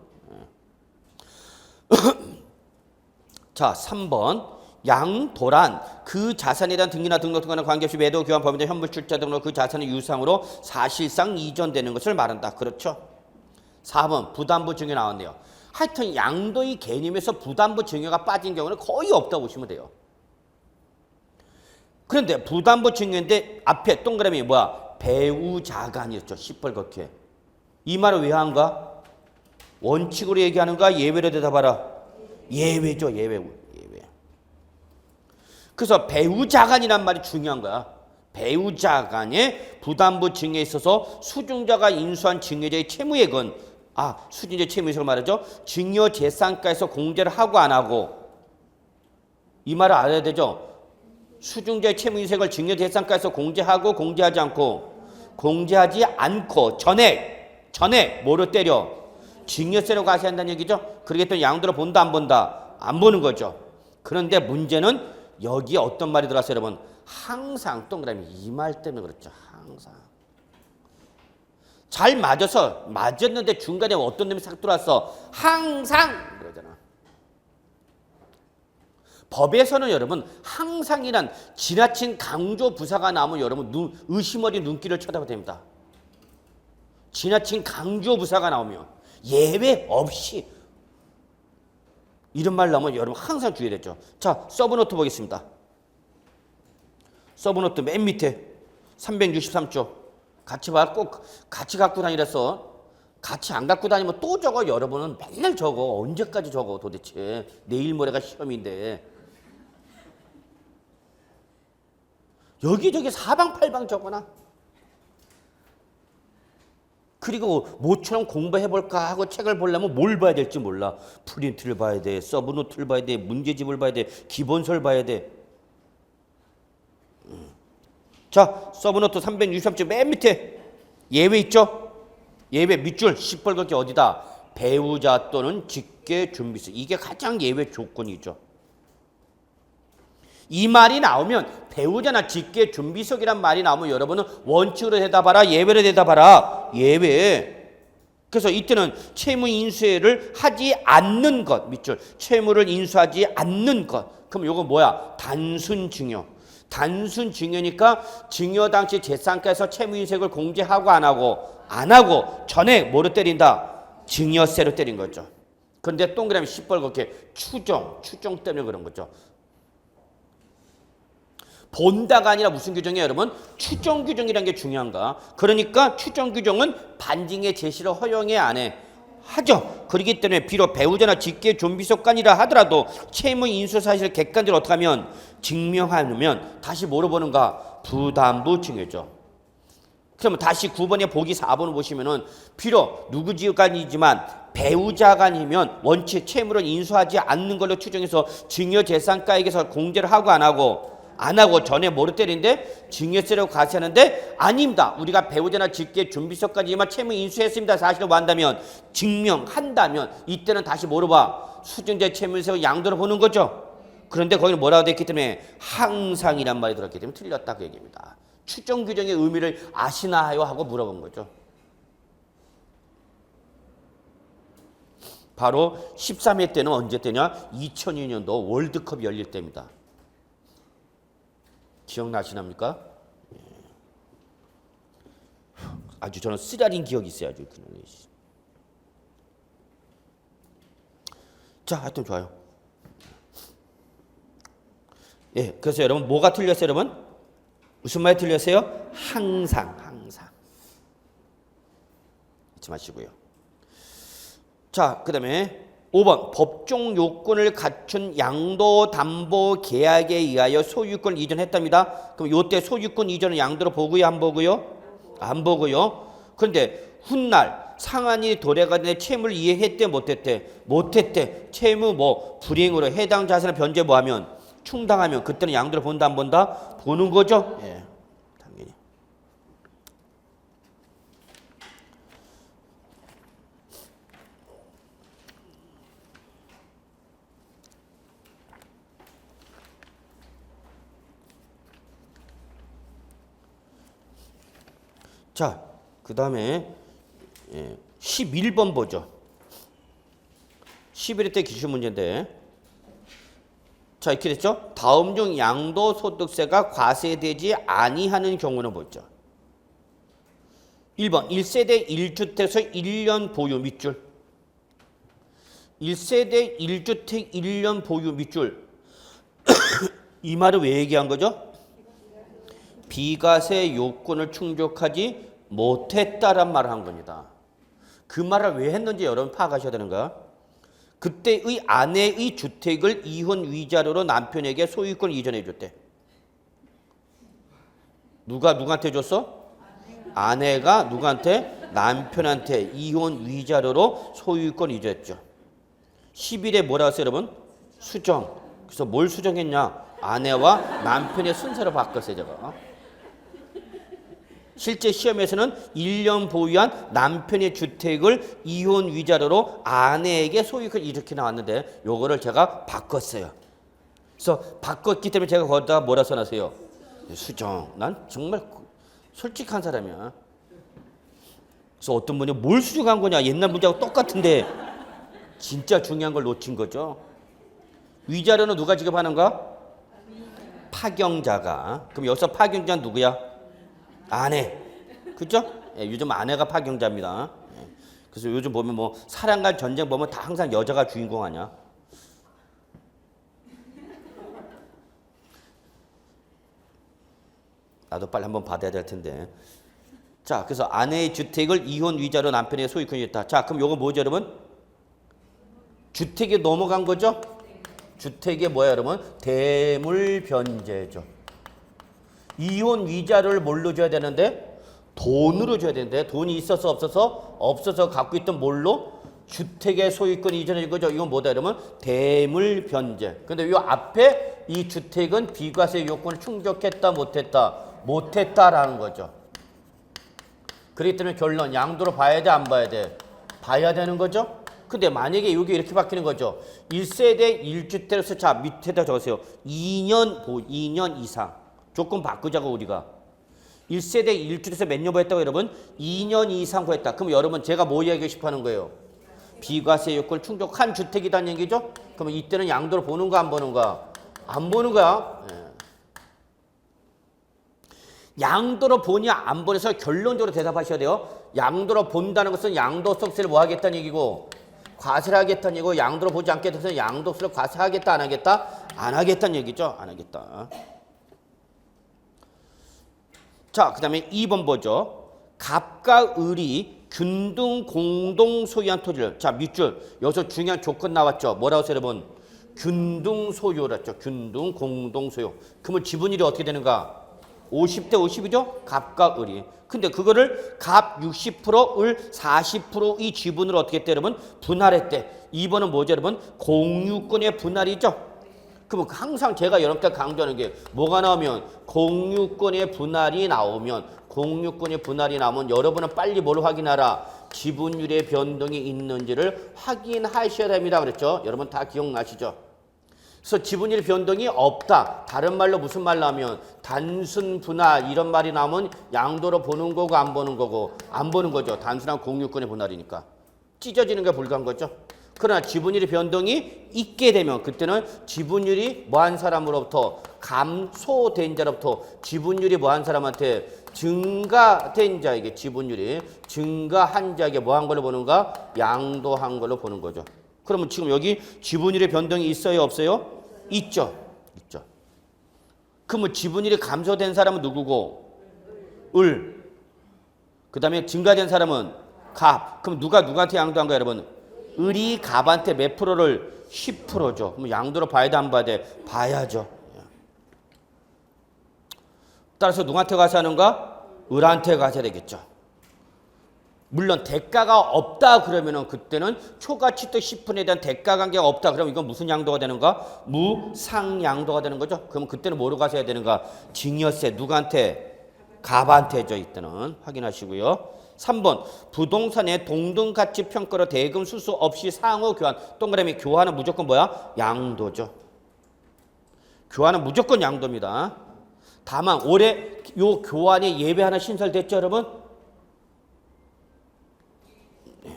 자, 3번. 양도란 그 자산에 대한 등기나 등록 등과는 관계없이 매도, 교환, 법인자, 현물, 출자 등으로 그 자산의 유상으로 사실상 이전되는 것을 말한다. 그렇죠? 4번. 부담부 증여 나왔네요. 하여튼 양도의 개념에서 부담부 증여가 빠진 경우는 거의 없다고 보시면 돼요. 그런데 부담부 증여인데 앞에 동그라미 뭐야? 배우자가 아니었죠. 시뻘겋게. 이 말을 왜 한가? 원칙으로 얘기하는가? 예외로 대답하라. 예외죠. 예외. 그래서 배우자간이란 말이 중요한 거야. 배우자간의 부담부 증여에 있어서 수증자가 인수한 증여자의 채무액은 수증자 채무액을 말하죠. 증여재산가에서 공제를 하고 안 하고 이 말을 알아야 되죠. 수증자의 채무인색을 증여재산가에서 공제하고 공제하지 않고 공제하지 않고 전액 뭐로 때려? 증여세로 과세한다는 얘기죠. 그러겠더니 양도로 본다 안 본다? 안 보는 거죠. 그런데 문제는 여기에 어떤 말이 들어왔어요, 여러분? 항상 동그라미 이 말 때문에 그렇죠. 항상. 잘 맞았는데 중간에 어떤 놈이 싹 들어왔어. 항상 그러잖아. 법에서는 여러분 항상이란 지나친 강조 부사가 나오면 여러분 의심 어린 눈길을 쳐다봐야 됩니다. 지나친 강조 부사가 나오면 예외 없이 이런 말 나오면 여러분 항상 주의해야 되죠. 자, 서브노트 보겠습니다. 서브노트 맨 밑에 363조. 같이 봐. 꼭 같이 갖고 다니랬어. 같이 안 갖고 다니면 또 적어. 여러분은 맨날 적어. 언제까지 적어 도대체. 내일 모레가 시험인데. 여기저기 사방팔방 적어놔. 그리고 모처럼 공부해볼까 하고 책을 보려면 뭘 봐야 될지 몰라. 프린트를 봐야 돼. 서브노트를 봐야 돼. 문제집을 봐야 돼. 기본서를 봐야 돼. 자, 서브노트 363쪽 맨 밑에 예외 있죠? 예외 밑줄 시뻘겋게 어디다? 배우자 또는 직계준비세. 이게 가장 예외 조건이죠. 이 말이 나오면 배우자나 직계준비석이란 말이 나오면 여러분은 원칙으로 대답하라, 예외로 대답하라. 예외. 그래서 이때는 채무 인수를 하지 않는 것. 밑줄. 채무를 인수하지 않는 것. 그럼 이거 뭐야? 단순 증여. 단순 증여니까 증여 당시 재산가에서 채무 인수를 공제하고 안 하고 전액 뭐로 때린다? 증여세로 때린 거죠. 그런데 동그라미 시뻘겋게 추정 때문에 그런 거죠. 본다가 아니라 무슨 규정이에요, 여러분? 추정 규정이라는 게 중요한가? 그러니까 추정 규정은 반증의 제시를 허용해 안 해? 하죠. 그렇기 때문에 비록 배우자나 직계 좀비속간이라 하더라도 채무 인수 사실을 객관적으로 어떻게 하면 증명하면 다시 뭐로 보는가? 부담부 증여죠. 그러면 다시 9번에 보기 4번을 보시면은 비록 누구지간이지만 배우자간이면 원칙 채무를 인수하지 않는 걸로 추정해서 증여재산가액에서 공제를 하고 안 하고 전에 뭐를 때리는데 증여세라고 과세하는데 아닙니다. 우리가 배우자나 직계 준비서까지만 채무 인수했습니다. 사실을 뭐 한다면 증명한다면 이때는 다시 뭐로 봐? 수증제 채무세와 양도로 보는 거죠. 그런데 거기는 뭐라고 되어 있기 때문에 항상이란 말이 들었기 때문에 틀렸다 그 얘기입니다. 추정 규정의 의미를 아시나요? 하고 물어본 거죠. 바로 13회 때는 언제 때냐? 2002년도 월드컵이 열릴 때입니다. 기억나시납니까? 아주 저는 쓰라린 기억이 있어요. 아주. 자, 하여튼 좋아요. 예, 그래서 여러분 뭐가 틀렸어요, 여러분? 무슨 말이 틀렸어요? 항상. 잊지 마시고요. 자, 그 다음에 5번 법정 요건을 갖춘 양도담보 계약에 의하여 소유권 이전했답니다. 그럼 요때 소유권 이전은 양도로 보고요, 안 보고요? 안 보고요. 그런데 훗날 상한이 도래가는데 채무를 이해했대, 못했대. 채무 뭐 불이행으로 해당 자산을 변제 뭐하면 충당하면 그때는 양도를 본다, 안 본다? 보는 거죠. 예, 당연히. 자, 그 다음에 11번 보죠. 11회 때 기출 문제인데 자, 이렇게 됐죠? 다음 중 양도소득세가 과세되지 아니하는 경우는 뭐죠? 1번 1세대 1주택에서 1년 보유 밑줄 1세대 1주택 1년 보유 밑줄 이 말을 왜 얘기한 거죠? 비과세 요건을 충족하지 못했다란 말을 한 겁니다. 그 말을 왜 했는지 여러분 파악하셔야 되는 거야. 그때의 아내의 주택을 이혼 위자료로 남편에게 소유권 이전해 줬대. 누가 누구한테 줬어? 아내가 누구한테? 남편한테 이혼 위자료로 소유권 이전했죠. 10일에 뭐라고 했어요, 여러분? 수정. 그래서 뭘 수정했냐? 아내와 남편의 순서로 바꿨어요, 제가. 실제 시험에서는 1년 보유한 남편의 주택을 이혼 위자료로 아내에게 소유권 이렇게 나왔는데 요거를 제가 바꿨어요. 그래서 바꿨기 때문에 제가 거기다가 뭐라 써놨어요? 수정. 난 정말 솔직한 사람이야. 그래서 어떤 분이 뭘 수정한 거냐? 옛날 문제하고 똑같은데 진짜 중요한 걸 놓친 거죠. 위자료는 누가 지급하는가? 파경자가. 그럼 여기서 파경자는 누구야? 아내. 그죠? 예, 요즘 아내가 파경자입니다. 예. 그래서 요즘 보면 뭐 사랑과 전쟁 보면 다 항상 여자가 주인공 아니야? 나도 빨리 한번 받아야 될 텐데. 자, 그래서 아내의 주택을 이혼 위자료 남편의 소유권이 있다. 자, 그럼 요거 뭐죠, 여러분? 주택에 넘어간 거죠? 주택에 뭐야, 여러분? 대물 변제죠. 이혼 위자료를 뭘로 줘야 되는데? 돈으로 줘야 되는데 돈이 있어서 없어서 갖고 있던 뭘로? 주택의 소유권 이전해 준 거죠. 이건 뭐다 이러면 대물 변제. 근데 이 앞에 이 주택은 비과세 요건을 충족했다 못했다라는 거죠. 그렇기 때문에 결론 양도로 봐야 돼, 안 봐야 돼? 봐야 되는 거죠. 근데 만약에 이게 이렇게 바뀌는 거죠. 1세대 1주택에서 자 밑에다 적으세요. 2년 이상. 조건 바꾸자고 우리가. 1세대 1주택에서 몇 년 보였다고 여러분? 2년 이상 보였다. 그럼 여러분 제가 뭐 이야기하고 싶어 하는 거예요? 비과세 요건을 충족한 주택이라는 얘기죠? 그러면 이때는 양도를 보는 거 안 보는 거? 안 보는 거야. 예. 양도로 보냐 안 보냐서 결론적으로 대답하셔야 돼요. 양도로 본다는 것은 양도소득세를 뭐 하겠다는 얘기고 과세를 하겠다는 얘기고 양도로 보지 않겠다는 양도세를 과세하겠다 안 하겠다? 안 하겠다는 얘기죠. 안 하겠다. 자, 그 다음에 2번 보죠. 갑과 을이 균등 공동 소유한 토지를 자 밑줄 여기서 중요한 조건 나왔죠. 뭐라고 써요 여러분? 균등 소유랬죠. 균등 공동 소유. 그러면 지분율이 어떻게 되는가? 50대 50이죠? 갑과 을이. 근데 그거를 갑 60%, 을 40%의 지분을 어떻게 했대 여러분? 분할했대. 2번은 뭐죠 여러분? 공유권의 분할이죠. 그럼 항상 제가 여러분께 강조하는 게 뭐가 나오면 공유권의 분할이 나오면 여러분은 빨리 뭘 확인하라? 지분율의 변동이 있는지를 확인하셔야 됩니다. 그랬죠? 여러분 다 기억나시죠? 그래서 지분율 변동이 없다. 다른 말로 무슨 말로 하면 단순 분할 이런 말이 나오면 양도로 보는 거고 안 보는 거고 안 보는 거죠. 단순한 공유권의 분할이니까. 찢어지는 게 불가한 거죠. 그러나 지분율의 변동이 있게 되면 그때는 지분율이 뭐한 사람으로부터 감소된 자로부터 지분율이 뭐한 사람한테 증가된 자에게 지분율이 증가한 자에게 뭐한 걸로 보는가? 양도한 걸로 보는 거죠. 그러면 지금 여기 지분율의 변동이 있어요 없어요? 있죠. 있죠. 그러면 지분율이 감소된 사람은 누구고? 을. 그 다음에 증가된 사람은 갑. 그럼 누가 누구한테 양도한 거야 여러분? 을이 갑한테 몇 프로를? 10%죠. 그럼 양도로 봐야 돼 안 봐야 돼? 봐야죠. 따라서 누구한테 가서 하는가? 을한테 가셔야 되겠죠. 물론 대가가 없다 그러면은 그때는 초과취득 10분에 대한 대가 관계가 없다 그러면 이건 무슨 양도가 되는가? 무상양도가 되는 거죠. 그럼 그때는 뭐로 가셔야 되는가? 증여세 누구한테? 갑한테죠. 이때는 확인하시고요. 3번 부동산의 동등가치 평가로 대금 수수 없이 상호 교환. 동그라미 교환은 무조건 뭐야? 양도죠. 교환은 무조건 양도입니다. 다만 올해 요 교환에 예외 하나 신설됐죠 여러분?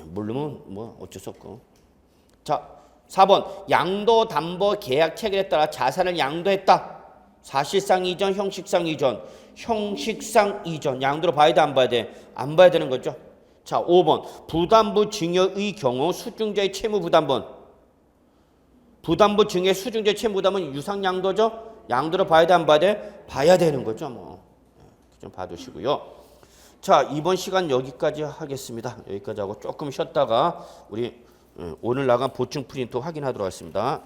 모르면 뭐 어쩔 수 없고. 자 4번 양도 담보 계약 체결에 따라 자산을 양도했다. 사실상 이전, 형식상 이전. 형식상 이전. 양도로 봐야 돼 안 봐야 돼? 안 봐야 되는 거죠. 자 5번 부담부 증여의 경우 수증자의 채무 부담분. 부담부 증여 수증자의 채무 부담은 유상양도죠. 양도로 봐야 돼 안 봐야 돼? 봐야 되는 거죠. 뭐 좀 봐두시고요. 자 이번 시간 여기까지 하겠습니다. 여기까지 하고 조금 쉬었다가 우리 오늘 나간 보충 프린트 확인하도록 하겠습니다.